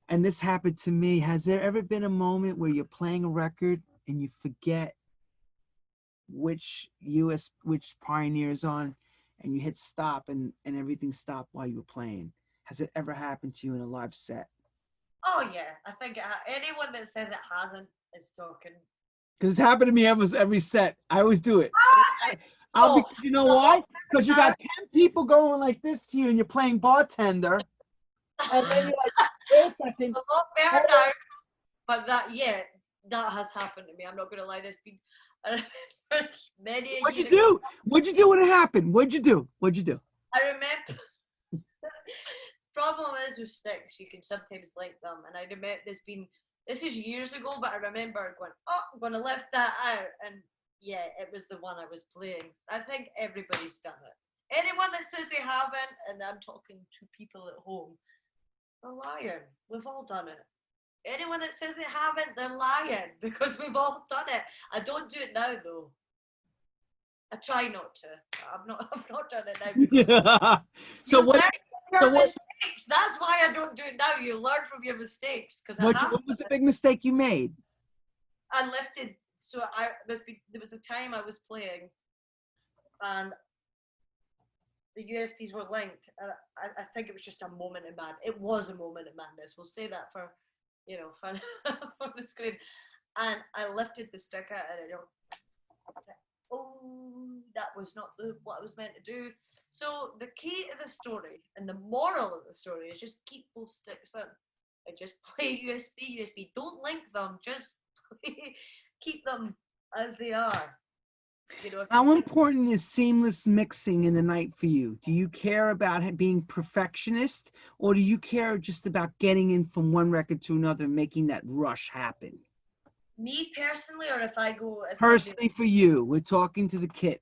and this happened to me. Has there ever been a moment where you're playing a record and you forget which pioneer is on, and you hit stop and everything stopped while you were playing? Has it ever happened to you in a live set? Oh yeah, I think anyone that says it hasn't is talking. Because it's happened to me almost every set. I always do it. You know Oh, why? Because you got 10 people going like this to you and you're playing bartender. And then you're like, wait a second. A lot better now. But that has happened to me. I'm not going to lie. There's been many. What'd you do? What'd you do when it happened? What'd you do? I remember. Problem is with sticks, you can sometimes link them. And I remember this is years ago, but I remember going, oh, I'm going to lift that out. And yeah, it was the one I was playing. I think everybody's done it. Anyone that says they haven't, and I'm talking to people at home, they're lying. We've all done it. Anyone that says they haven't, they're lying because we've all done it. I don't do it now though. I try not to. I've not done it now. So what? Mistakes. That's why I don't do it now. You learn from your mistakes. What was the big mistake you made? I lifted. So there was a time I was playing, and the USBs were linked. I think it was just a moment of madness. It was a moment of madness. We'll say that for for the screen. And I lifted the stick out and that was not what I was meant to do. So the key to the story and the moral of the story is just keep both sticks in and just play USB. Don't link them. Just keep them as they are. How important is seamless mixing in the night for you? Do you care about being perfectionist, or do you care just about getting in from one record to another and making that rush happen? Me personally, or if I go as personally for you, we're talking to the Kit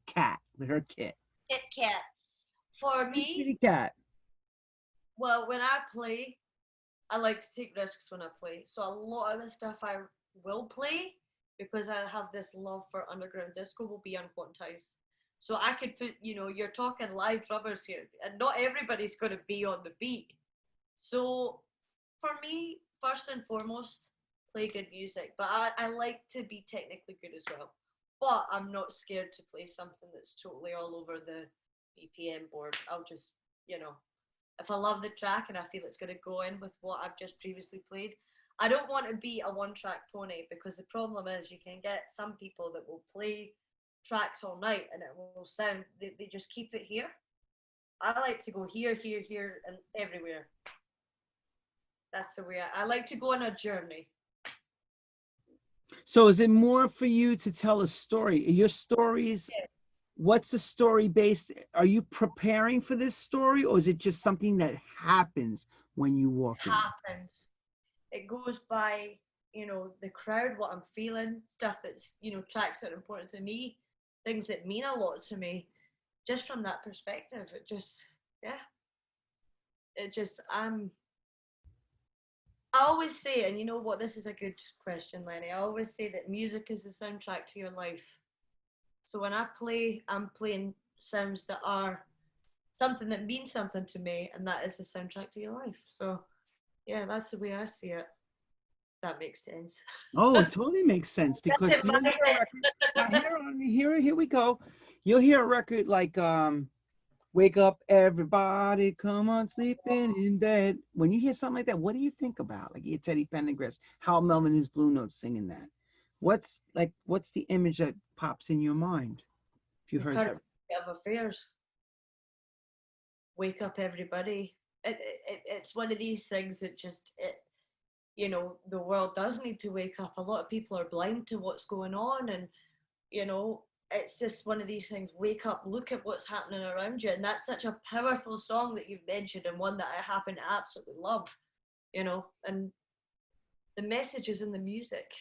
Kat with her kit. Kit Kat. For me, Kitty Kat. Well, when I play, I like to take risks when I play. So a lot of the stuff I will play, because I have this love for underground disco, will be unquantized. So I could put, you're talking live drummers here, and not everybody's going to be on the beat. So for me, first and foremost, play good music. But I like to be technically good as well. But I'm not scared to play something that's totally all over the BPM board. I'll just, if I love the track and I feel it's going to go in with what I've just previously played, I don't want to be a one-track pony, because the problem is you can get some people that will play tracks all night and it will sound, they just keep it here. I like to go here, here, here, and everywhere. That's the way I like to go on a journey. So is it more for you to tell a story? Your stories, yes. What's the story based? Are you preparing for this story, or is it just something that happens when you walk in? Happens. It goes by, the crowd, what I'm feeling, stuff that's, tracks that are important to me, things that mean a lot to me. Just from that perspective, I always say, and you know what, this is a good question, Lenny. I always say that music is the soundtrack to your life. So when I play, I'm playing sounds that are something that means something to me, and that is the soundtrack to your life. So, yeah, that's the way I see it. That makes sense. Oh, it totally makes sense, because here we go. You'll hear a record like Wake Up Everybody, Come On Sleeping in Bed. When you hear something like that, what do you think about? Like, you hear Teddy Pendergrass, Hal Melman, his Blue Notes singing that. What's the image that pops in your mind if you heard that? Of affairs. Wake up, everybody. It's one of these things that just, the world does need to wake up. A lot of people are blind to what's going on, and, it's just one of these things. Wake up, look at what's happening around you. And that's such a powerful song that you've mentioned, and one that I happen to absolutely love, and the message is in the music.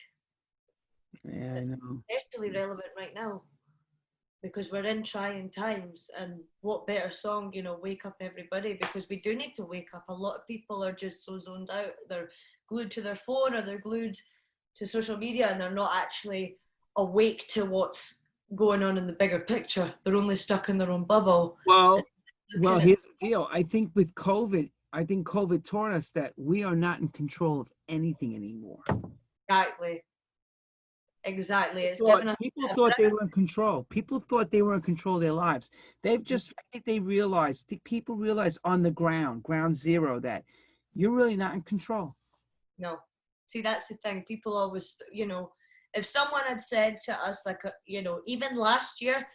Yeah, I It's know. especially relevant right now because we're in trying times, and what better song, wake up everybody, because we do need to wake up. A lot of people are just so zoned out. They're glued to their phone or they're glued to social media, and they're not actually awake to what's going on in the bigger picture. They're only stuck in their own bubble. Well, here's the deal. I think with COVID, I think COVID taught us that we are not in control of anything anymore. Exactly. It's given us People thought they were in control. People thought they were in control of their lives. They've just, I think they realized, people realize on the ground zero, that you're really not in control. No. See, that's the thing. People always, if someone had said to us, like, even last year,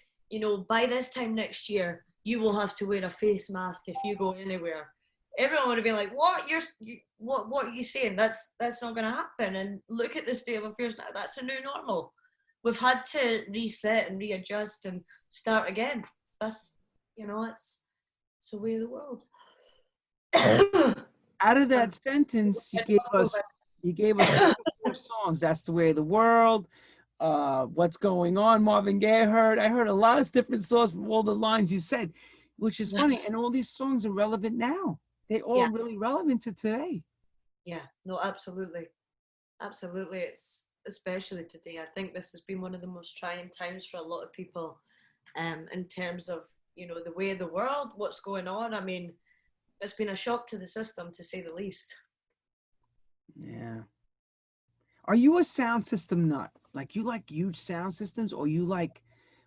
by this time next year, you will have to wear a face mask if you go anywhere. Everyone would have been like, "What? What are you saying? That's not going to happen." And look at the state of affairs now. That's a new normal. We've had to reset and readjust and start again. That's, it's the way of the world. Out of that sentence, you gave us 4 songs. That's the Way of the World. What's Going On, Marvin Gaye. I heard a lot of different songs from all the lines you said, which is funny. And all these songs are relevant now. They're all really relevant to today. Yeah, no, absolutely. Absolutely. It's especially today. I think this has been one of the most trying times for a lot of people, in terms of, the way of the world, what's going on. I mean, it's been a shock to the system, to say the least. Yeah. Are you a sound system nut? Like, you like huge sound systems, or you like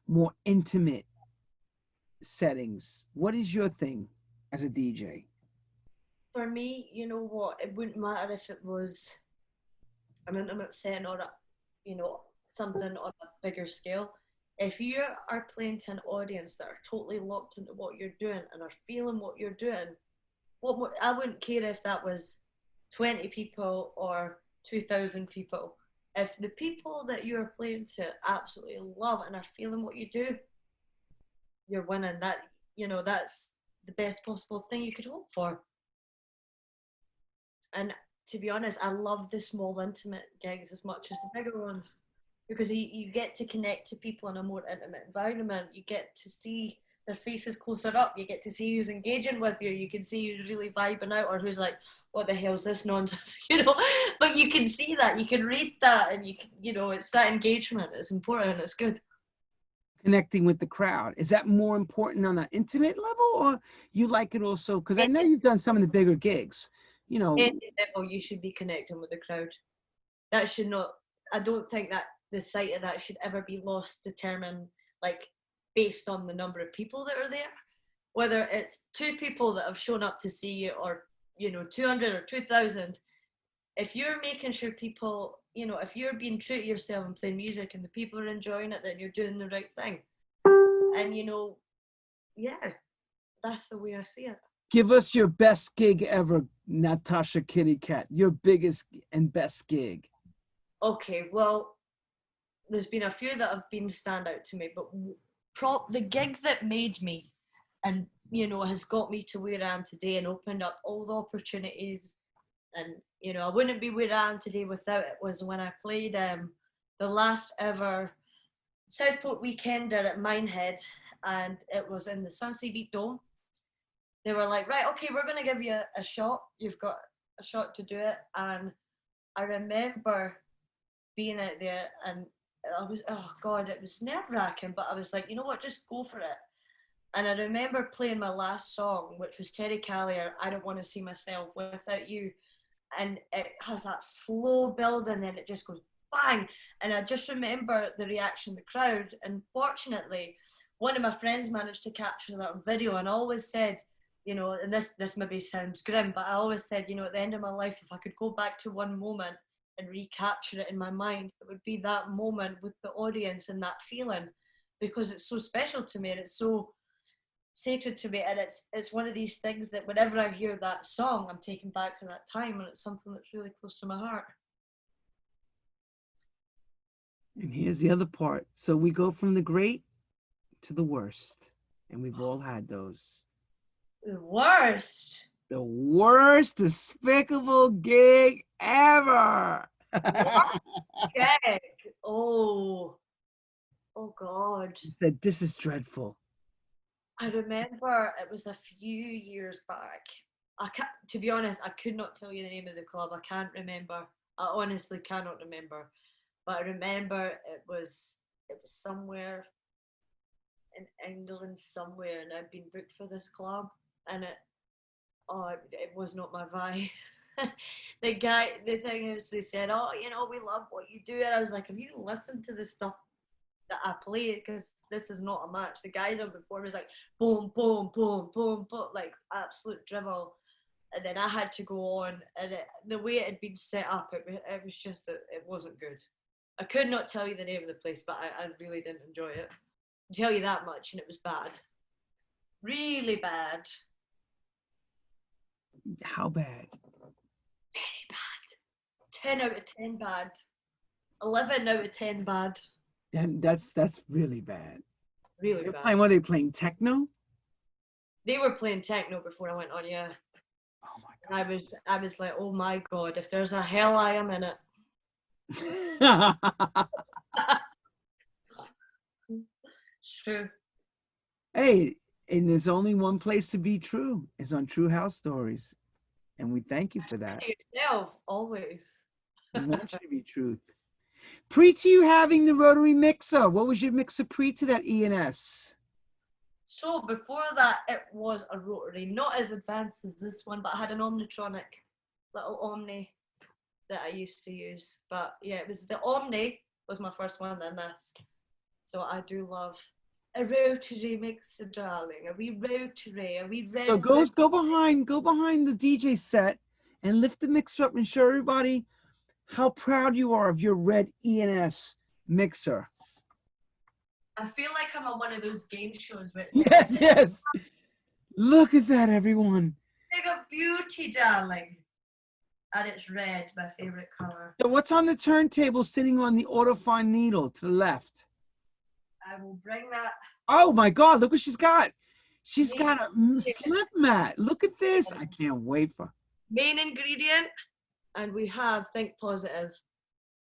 more intimate settings? What is your thing as a DJ? For me, you know what? It wouldn't matter if it was an intimate setting or something on a bigger scale. If you are playing to an audience that are totally locked into what you're doing and are feeling what you're doing, I wouldn't care if that was 20 people or 2,000 people. If the people that you're playing to absolutely love and are feeling what you do, you're winning. That's the best possible thing you could hope for. And to be honest, I love the small intimate gigs as much as the bigger ones, because you get to connect to people in a more intimate environment. You get to see their faces closer up. You get to see who's engaging with you. You can see who's really vibing out, or who's like, "What the hell's this nonsense?" But you can see that, you can read that, and it's that engagement. It's important. It's good. Connecting with the crowd, is that more important on an intimate level, or you like it also? Because I know you've done some of the bigger gigs. Any level, you should be connecting with the crowd. That should not. I don't think that the sight of that should ever be lost, determined based on the number of people that are there. Whether it's 2 people that have shown up to see you, or 200 or 2,000, if you're making sure people, if you're being true to yourself and playing music and the people are enjoying it, then you're doing the right thing. And that's the way I see it. Give us your best gig ever, Natasha Kitty Kat. Your biggest and best gig. Okay, well, there's been a few that have been stand out to me, but the gig that made me and has got me to where I am today and opened up all the opportunities, and I wouldn't be where I am today without it, was when I played the last ever Southport Weekender at Minehead, and it was in the Sunset Beat Dome. They were like, "Right, okay, we're going to give you a shot. You've got a shot to do it." And I remember being out there, and I was, oh God, it was nerve-wracking, but I was like, you know what, just go for it. And I remember playing my last song, which was Terry Callier, I Don't Want to See Myself Without You. And it has that slow build, and then it just goes bang. And I just remember the reaction of the crowd. And fortunately, one of my friends managed to capture that on video, and I always said, and this maybe sounds grim, but I always said, at the end of my life, if I could go back to one moment and recapture it in my mind, it would be that moment with the audience and that feeling, because it's so special to me and it's so sacred to me, and it's one of these things that whenever I hear that song, I'm taken back to that time, and it's something that's really close to my heart. And here's the other part. So we go from the great to the worst, and we've all had those. The worst? The worst despicable gig ever. What gig? Oh God. She said, this is dreadful. I remember it was a few years back. To be honest, I could not tell you the name of the club. I can't remember. I honestly cannot remember. But I remember it was somewhere in England somewhere, and I'd been booked for this club, and it was not my vibe. The thing is, they said, oh, we love what you do, and I was like, have you listened to the stuff that I play? Because this is not a match. The guys on before me was like boom, boom, boom, boom, boom, like absolute drivel, and then I had to go on, and the way it had been set up, it was just that it wasn't good. I could not tell you the name of the place, but I really didn't enjoy it. I'll tell you that much, and it was bad, really bad. How bad? Very bad. 10 out of 10 bad. 11 out of 10 bad. That's really bad. Really bad. Were they playing techno? They were playing techno before I went on, yeah. Oh my God. I was like, oh my God, if there's a hell, I am in it. It's true. Hey, and there's only one place to be true. It's on True House Stories. And we thank you for that. To yourself, always. We want you to be truth. Pre to you having the rotary mixer. What was your mixer pre to that ENS? So before that, it was a rotary, not as advanced as this one, but I had an Omnitronic, little Omni that I used to use. But yeah, it was the Omni was my first one, then this. So I do love a rotary mixer, darling. Are we rotary? Are we ready? So go behind the DJ set and lift the mixer up and show everybody how proud you are of your red ENS mixer. I feel like I'm on one of those game shows where it's yes. Look at that, everyone. Big of beauty, darling. And it's red, my favorite color. So what's on the turntable sitting on the autofine needle to the left? I will bring that. Oh my God, look what she's got. She's got a slip mat. Look at this. I can't wait for. Main ingredient, and we have Think Positive.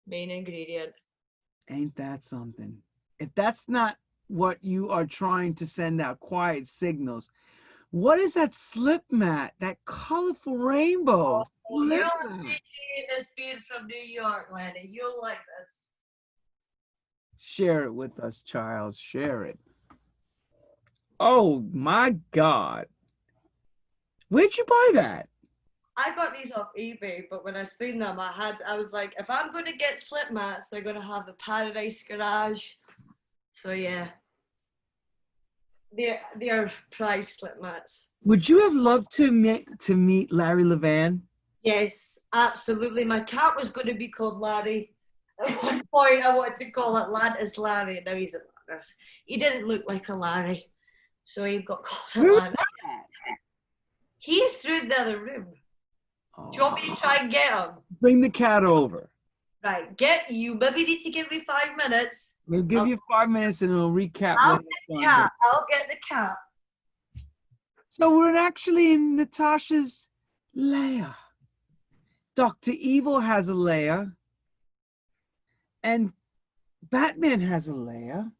Main ingredient. Ain't that something? If that's not what you are trying to send out, quiet signals, what is that slip mat? That colorful rainbow. Oh, you'll appreciate this being from New York, Lenny. You'll like this. Share it with us, child. Share it. Oh my God. Where'd you buy that? I got these off eBay, but when I seen them, I was like, if I'm going to get slip mats, they're going to have the Paradise Garage. So yeah, they're prize slip mats. Would you have loved to meet Larry Levan? Yes, absolutely. My cat was going to be called Larry. At one point, I wanted to call Atlantis Larry, and now he's Atlantis. He didn't look like a Larry, so he got called Atlantis. He's through the other room. Oh. Do you want me to try and get him? Bring the cat over. Right, you maybe need to give me 5 minutes. We'll give you 5 minutes and we'll recap. I'll get the cat. So we're actually in Natasha's lair. Dr. Evil has a lair. And Batman has a lair.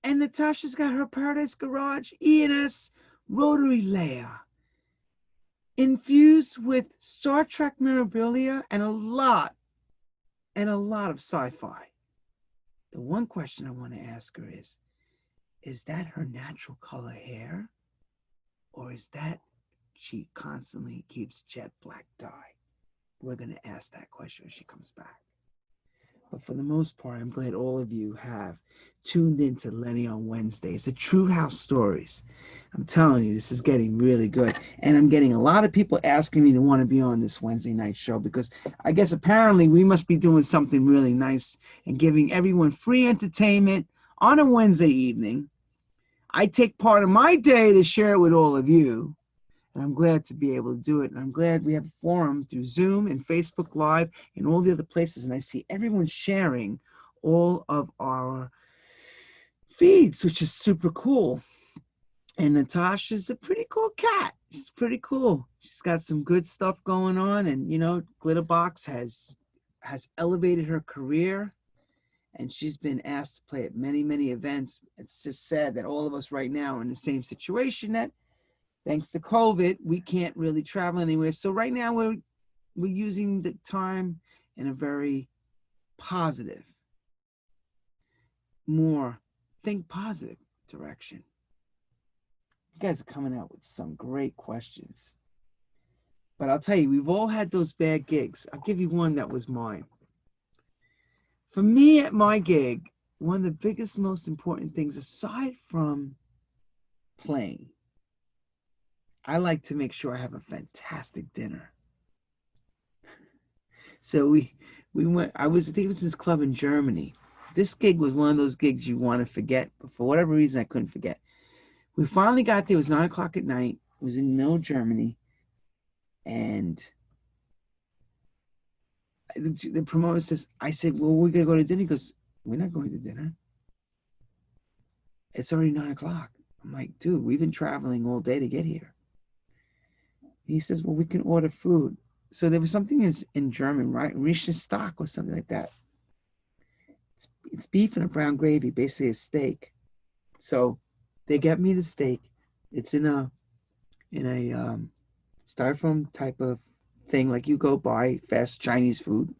And Natasha's got her Paradise Garage ENS rotary lair. Infused with Star Trek memorabilia and a lot of sci-fi. The one question I want to ask her is that her natural color hair? Or is that she constantly keeps jet black dye? We're going to ask that question when she comes back. But for the most part, I'm glad all of you have tuned into Lenny on Wednesdays, the True House Stories. I'm telling you, this is getting really good. And I'm getting a lot of people asking me to want to be on this Wednesday night show because I guess apparently we must be doing something really nice and giving everyone free entertainment on a Wednesday evening. I take part of my day to share it with all of you. And I'm glad to be able to do it. And I'm glad we have a forum through Zoom and Facebook Live and all the other places. And I see everyone sharing all of our feeds, which is super cool. And Natasha's a pretty cool cat. She's pretty cool. She's got some good stuff going on, and you know, Glitterbox has elevated her career, and she's been asked to play at many, many events. It's just sad that all of us right now are in the same situation, that thanks to COVID, we can't really travel anywhere. So right now we're using the time in a very positive, more think positive direction. You guys are coming out with some great questions. But I'll tell you, we've all had those bad gigs. I'll give you one that was mine. For me at my gig, one of the biggest, most important things, aside from playing, I like to make sure I have a fantastic dinner. So we went, I think it was this club in Germany. This gig was one of those gigs you want to forget, but for whatever reason I couldn't forget. We finally got there. It was 9 o'clock at night. It was in the middle of Germany. And the promoter says, I said, well, we're going to go to dinner. He goes, we're not going to dinner. It's already 9 o'clock. I'm like, dude, we've been traveling all day to get here. He says, well, we can order food. So there was something in German, right? Rische stock or something like that. It's beef and a brown gravy, basically a steak. So they get me the steak. It's in a styrofoam type of thing, like you go buy fast Chinese food.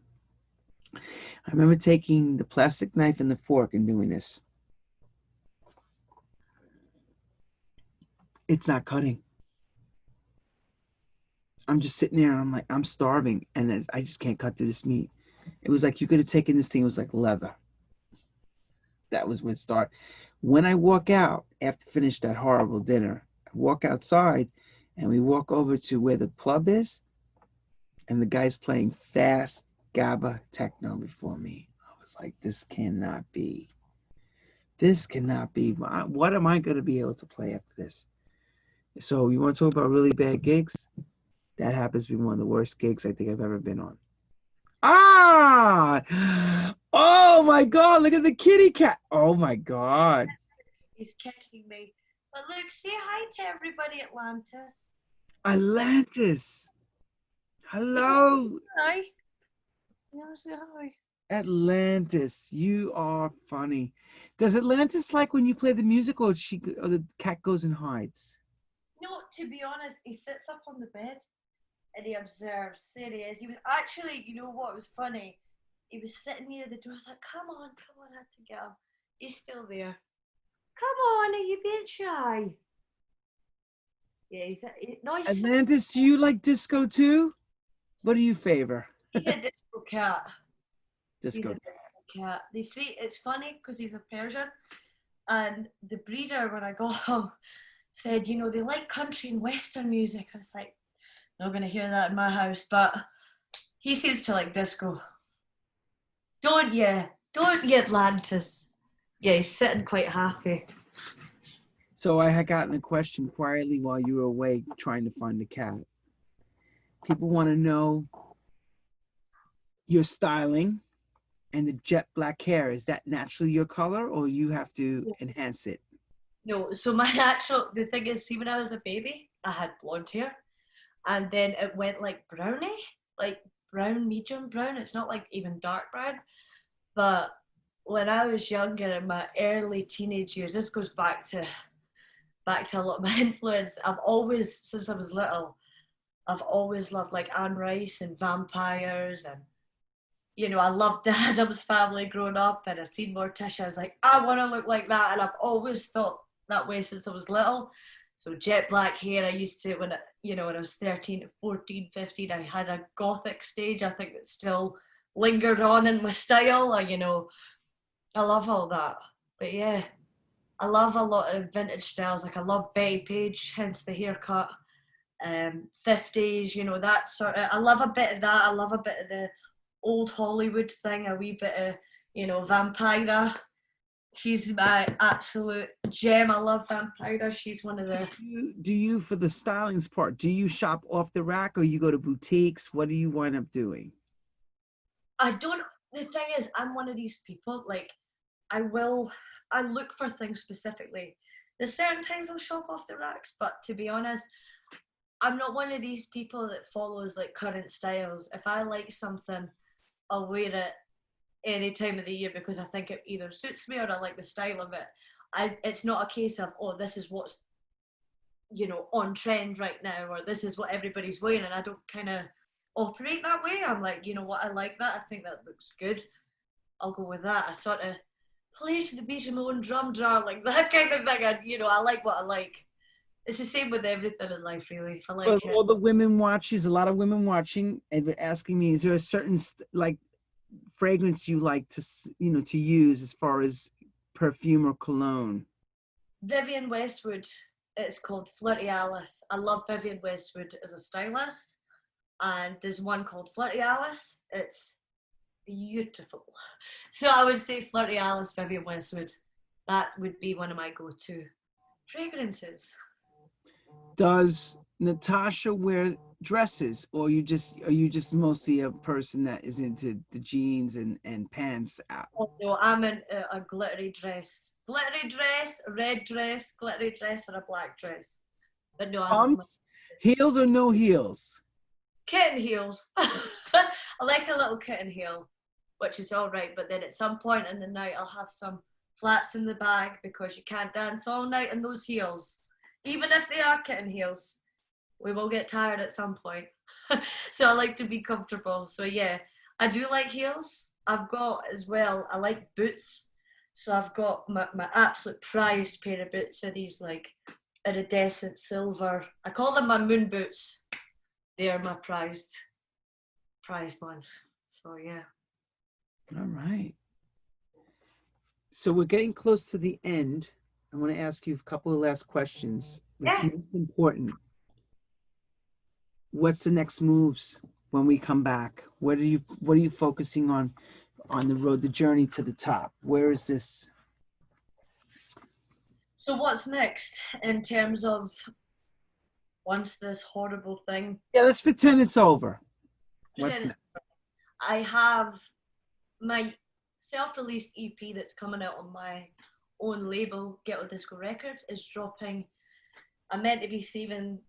I remember taking the plastic knife and the fork and doing this. It's not cutting. I'm just sitting there and I'm like, I'm starving and I just can't cut through this meat. It was like you could have taken this thing, it was like leather. That was when it started. When I walk out after finish that horrible dinner, I walk outside and we walk over to where the club is, and the guy's playing fast GABA techno before me. I was like, this cannot be. This cannot be. What am I going to be able to play after this? So you want to talk about really bad gigs? That happens to be one of the worst gigs I think I've ever been on. Ah! Oh my God, look at the kitty cat. Oh my God. He's kicking me. But look, say hi to everybody, Atlantis. Atlantis. Hello. Hi. You say hi. Atlantis, you are funny. Does Atlantis like when you play the music, or the cat goes and hides? No, to be honest, he sits up on the bed and he observes. There he is. He was actually, you know what was funny? He was sitting near the door. I was like, come on, I had to get him. He's still there. Come on, are you being shy? Yeah, he's nice. Atlantis, do you like disco too? What do you favor? He's a disco cat. Disco. He's a disco cat. They see, it's funny because he's a Persian, and the breeder, when I got him, said, you know, they like country and western music. I was like, not gonna hear that in my house, but he seems to like disco. Don't you, Atlantis? Yeah, he's sitting quite happy. So I had gotten a question quietly while you were away trying to find the cat. People want to know your styling and the jet black hair. Is that naturally your color, or you have to enhance it? No, so the thing is, see, when I was a baby, I had blonde hair, and then it went like brownie, like brown, medium brown. It's not like even dark brown. But when I was younger, in my early teenage years, this goes back to a lot of my influence. I've always, since I was little, I've always loved like Anne Rice and vampires, and you know, I loved the Addams Family growing up, and I seen Morticia. I was like, I want to look like that, and I've always thought that way since I was little. So jet black hair, I used to, when I was 13, 14, 15, I had a gothic stage, I think, that still lingered on in my style. I love all that. But yeah, I love a lot of vintage styles. Like I love Betty Page, hence the haircut. 50s, that sort of, I love a bit of that. I love a bit of the old Hollywood thing, a wee bit of, Vampira. She's my absolute gem. I love Vampira. She's one of the... Do you, for the stylings part, do you shop off the rack or you go to boutiques? What do you wind up doing? The thing is, I'm one of these people, like, I look for things specifically. There's certain times I'll shop off the racks, but to be honest, I'm not one of these people that follows like current styles. If I like something, I'll wear it any time of the year because I think it either suits me or I like the style of it. It's not a case of, oh, this is what's, you know, on trend right now, or this is what everybody's wearing, and I don't kind of operate that way. I'm like, you know what, I like that. I think that looks good. I'll go with that. I sort of play to the beat of my own drum jar, like that kind of thing. You know, I like what I like. It's the same with everything in life, really. If I like it. All the women watches, a lot of women watching, and they're asking me, is there a certain like fragrance you like to, you know, to use as far as perfume or cologne? Vivienne Westwood. It's called Flirty Alice. I love Vivienne Westwood as a stylist, and there's one called Flirty Alice. It's beautiful. So I would say Flirty Alice, Vivienne Westwood. That would be one of my go-to fragrances. Does Natasha wear dresses, or are you just mostly a person that is into the jeans and pants out? Oh, no, I'm in a glittery dress, red dress, glittery dress, or a black dress. But no, Pumps, heels or no heels? Kitten heels. I like a little kitten heel, which is all right. But then at some point in the night, I'll have some flats in the bag because you can't dance all night in those heels. Even if they are kitten heels, we will get tired at some point. So I like to be comfortable. So yeah, I do like heels. I've got as well, I like boots. So I've got my absolute prized pair of boots are these like iridescent silver. I call them my moon boots. They are my prized ones. So yeah. All right. So we're getting close to the end. I want to ask you a couple of last questions. What's most important? What's the next moves when we come back? What are you focusing on the road, the journey to the top? Where is this? So what's next in terms of once this horrible thing? Yeah, let's pretend it's over. What's next? I have my self-released EP that's coming out on my own label, Ghetto Disco Records, is dropping. I'm meant to be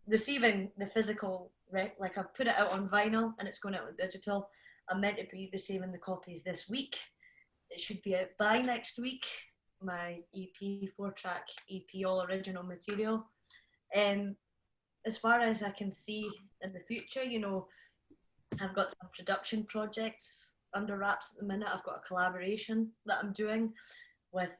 receiving the physical, like I've put it out on vinyl and it's going out on digital. I'm meant to be receiving the copies this week. It should be out by next week. My EP, 4-track EP, all original material. As far as I can see in the future, you know, I've got some production projects under wraps at the minute. I've got a collaboration that I'm doing with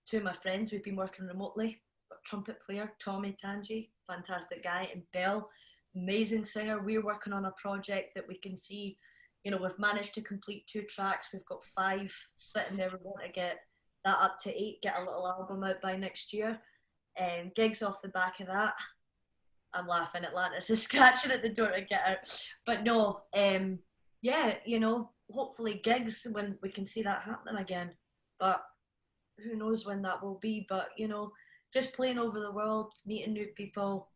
two of my friends. We've been working remotely. Got trumpet player Tommy Tangi, fantastic guy, and Belle, amazing singer. We're working on a project that we can see, you know, we've managed to complete 2 tracks. We've got 5 sitting there. We want to get that up to 8, get a little album out by next year, and gigs off the back of that. I'm laughing. Atlantis is scratching at the door to get out, but no, yeah, you know, hopefully gigs when we can see that happening again, but who knows when that will be. But you know, just playing over the world, meeting new people,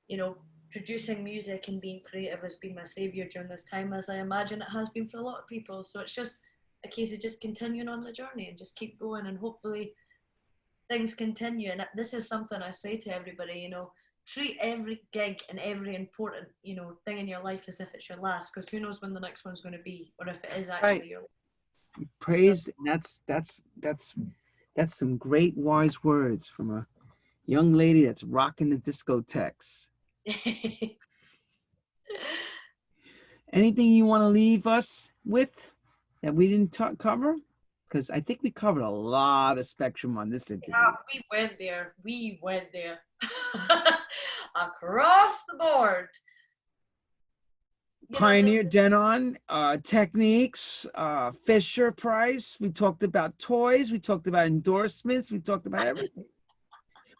you know, producing music and being creative has been my savior during this time, as I imagine it has been for a lot of people. So it's just a case of just continuing on the journey and just keep going, and hopefully things continue. And this is something I say to everybody, you know, treat every gig and every important, you know, thing in your life as if it's your last, because who knows when the next one's going to be, or if it is actually your last. Praised. That's some great wise words from a young lady that's rocking the discotheques. Anything you want to leave us with that we didn't cover? Because I think we covered a lot of spectrum on this interview. Yeah, we went there. Across the board. Pioneer Denon, techniques, Fisher Price. We talked about toys. We talked about endorsements. We talked about everything.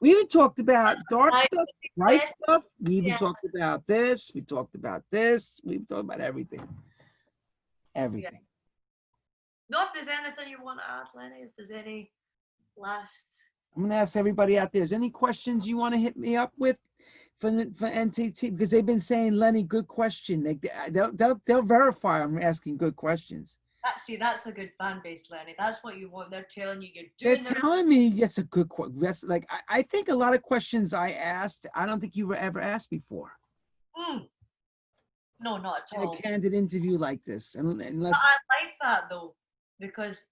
We even talked about dark stuff, light stuff. We even talked about this. We talked about this. We talked about everything. Everything. Yeah. No, if there's anything you want to add, Lenny, if there's any last. I'm going to ask everybody out there, is any questions you want to hit me up with for NTT? Because they've been saying, Lenny, good question. They'll verify I'm asking good questions. That's a good fan base, Lenny. That's what you want. They're telling you you're They're doing the telling me that's a good question. That's like, I think a lot of questions I asked, I don't think you were ever asked before No, not at in a all. candid interview like this. But Unless, I like that though, because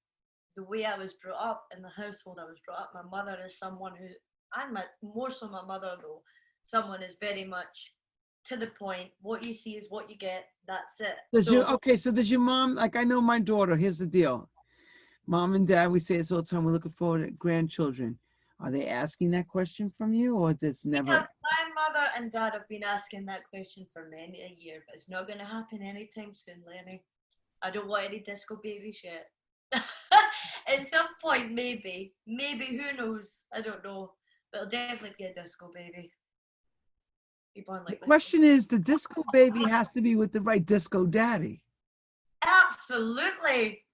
the way I was brought up in the household I was brought up, my mother is someone who, and more so my mother though, someone is very much to the point. What you see is what you get. That's it. so does your mom, like I know my daughter, here's the deal. Mom and dad, we say this all the time, we're looking forward to grandchildren. Are they asking that question from you, or it's never? Yeah, my mother and dad have been asking that question for many a year, but it's not going to happen anytime soon, Lenny. I don't want any disco babies yet. At some point, maybe, who knows? I don't know, but it'll definitely be a disco baby. Be born The like this. question is, the disco baby has to be with the right disco daddy. Absolutely.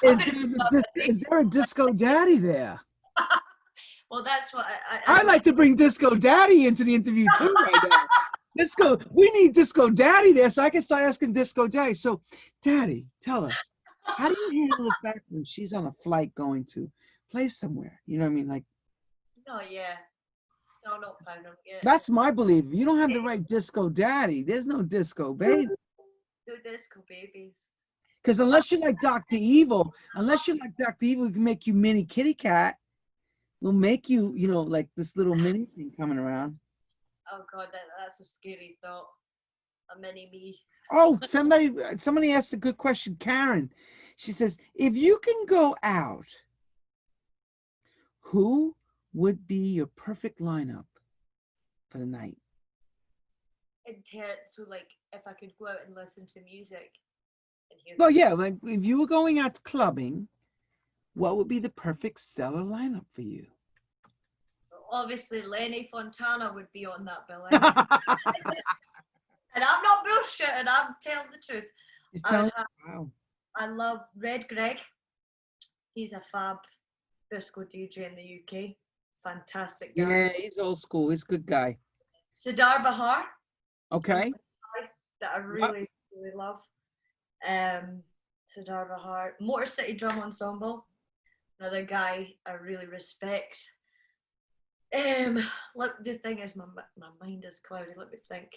Is there a disco daddy there? Well, that's what I'd like to bring Disco Daddy into the interview too right now. We need Disco Daddy there so I can start asking Disco Daddy. So, Daddy, tell us, how do you handle the fact when she's on a flight going to play somewhere? You know what I mean? Like, no, yeah. Still not found them yet. that's my belief. You don't have the right Disco Daddy. There's no Disco Baby. No disco babies. Because unless you're like Dr. Evil, we can make you mini kitty cat. We'll make you, like this little mini thing coming around. Oh God, that's a scary thought. A mini me. Oh, somebody asked a good question. Karen, she says, if you can go out, who would be your perfect lineup for the night? So like, if I could go out and listen to music and hear. Well, yeah, like if you were going out clubbing, what would be the perfect stellar lineup for you? Obviously, Lenny Fontana would be on that bill. And I'm not bullshitting, I'm telling the truth. Wow. I love Red Greg. He's a fab disco DJ in the UK. Fantastic guy. Yeah, he's old school. He's a good guy. Sidar Bahar. Okay. That I really, really love. Sidar Bahar. Motor City Drum Ensemble. Another guy I really respect. Look, the thing is, my mind is cloudy. Let me think.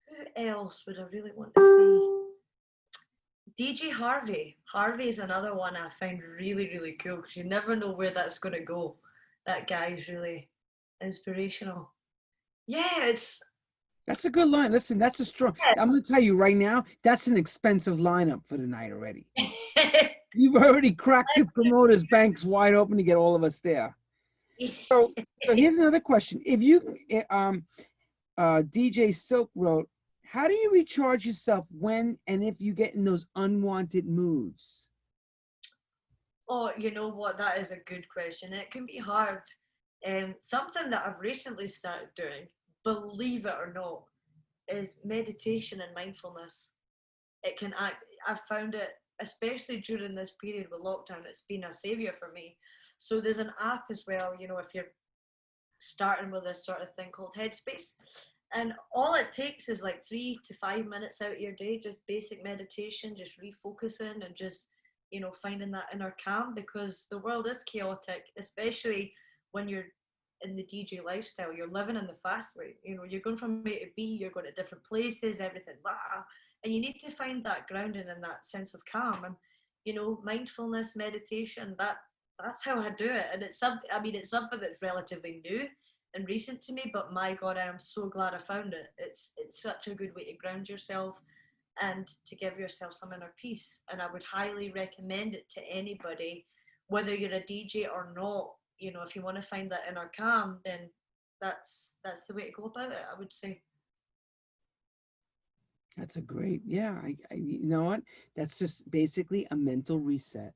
Who else would I really want to see? DJ Harvey. Harvey is another one I find really, really cool because you never know where that's going to go. That guy is really inspirational. Yeah, that's a good line. Listen, that's a strong. I'm gonna tell you right now, that's an expensive lineup for the night already. You've already cracked the promoters' banks wide open to get all of us there. So here's another question. If you, DJ Silk wrote, how do you recharge yourself when and if you get in those unwanted moods? Oh, you know what? That is a good question. It can be hard. Something that I've recently started doing, believe it or not, is meditation and mindfulness. I've found it, especially during this period with lockdown, it's been a savior for me. So there's an app as well, if you're starting with this sort of thing called Headspace. And all it takes is like 3 to 5 minutes out of your day, just basic meditation, just refocusing and just, finding that inner calm, because the world is chaotic, especially when you're in the DJ lifestyle. You're living in the fast lane. You're going from A to B, you're going to different places, everything, blah. And you need to find that grounding and that sense of calm. And, mindfulness, meditation, that's how I do it. And it's something that's relatively new and recent to me, but my God, I am so glad I found it. It's such a good way to ground yourself and to give yourself some inner peace. And I would highly recommend it to anybody, whether you're a DJ or not. If you want to find that inner calm, then that's the way to go about it, I would say. That's a great, yeah. You know what? That's just basically a mental reset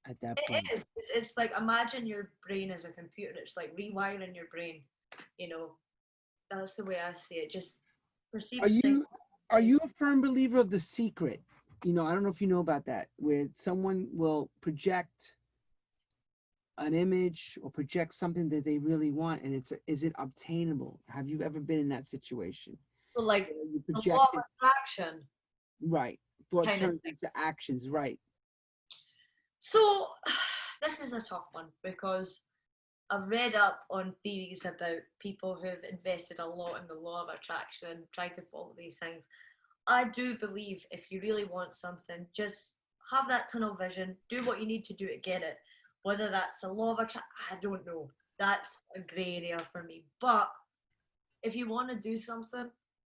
at that point. It is. It's like, imagine your brain as a computer. It's like rewiring your brain. That's the way I see it. Just perceive. Are you a firm believer of The Secret? I don't know if you know about that, where someone will project an image or project something that they really want, and is it obtainable? Have you ever been in that situation? So like the law of attraction. Right. thought kind of turns into actions, right? So this is a tough one because I've read up on theories about people who've invested a lot in the law of attraction and tried to follow these things. I do believe if you really want something, just have that tunnel vision, do what you need to do to get it. Whether that's the law of attraction, I don't know. That's a grey area for me. But if you want to do something,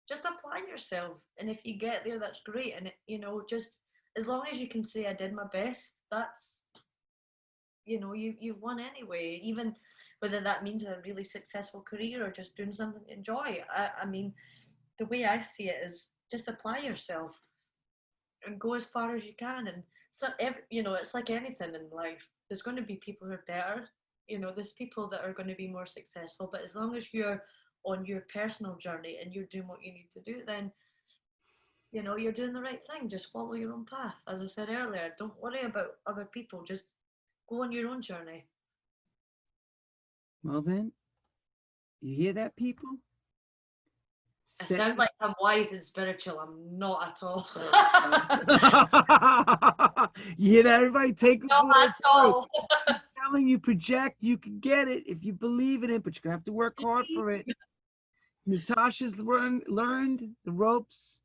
just apply yourself. And if you get there, that's great. And, just as long as you can say I did my best, that's, you've won anyway. Even whether that means a really successful career or just doing something to enjoy. I mean, the way I see it is just apply yourself and go as far as you can. And so, it's like anything in life. There's going to be people who are better. There's people that are going to be more successful. But as long as you're on your personal journey and you're doing what you need to do, then you're doing the right thing. Just follow your own path. As I said earlier, don't worry about other people. Just go on your own journey. Well then, you hear that, people? I sound like I'm wise and spiritual. I'm not at all. You hear that, everybody? Take it. Not at all. I'm telling you, project. You can get it if you believe in it, but you're gonna have to work hard for it. Natasha's learned the ropes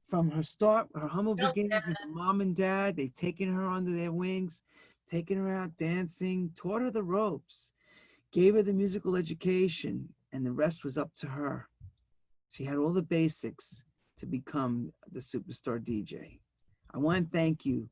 from her start, her humble beginnings with her mom and dad. They've taken her under their wings, taken her out dancing, taught her the ropes, gave her the musical education, and the rest was up to her. She had all the basics to become the superstar DJ. I want to thank you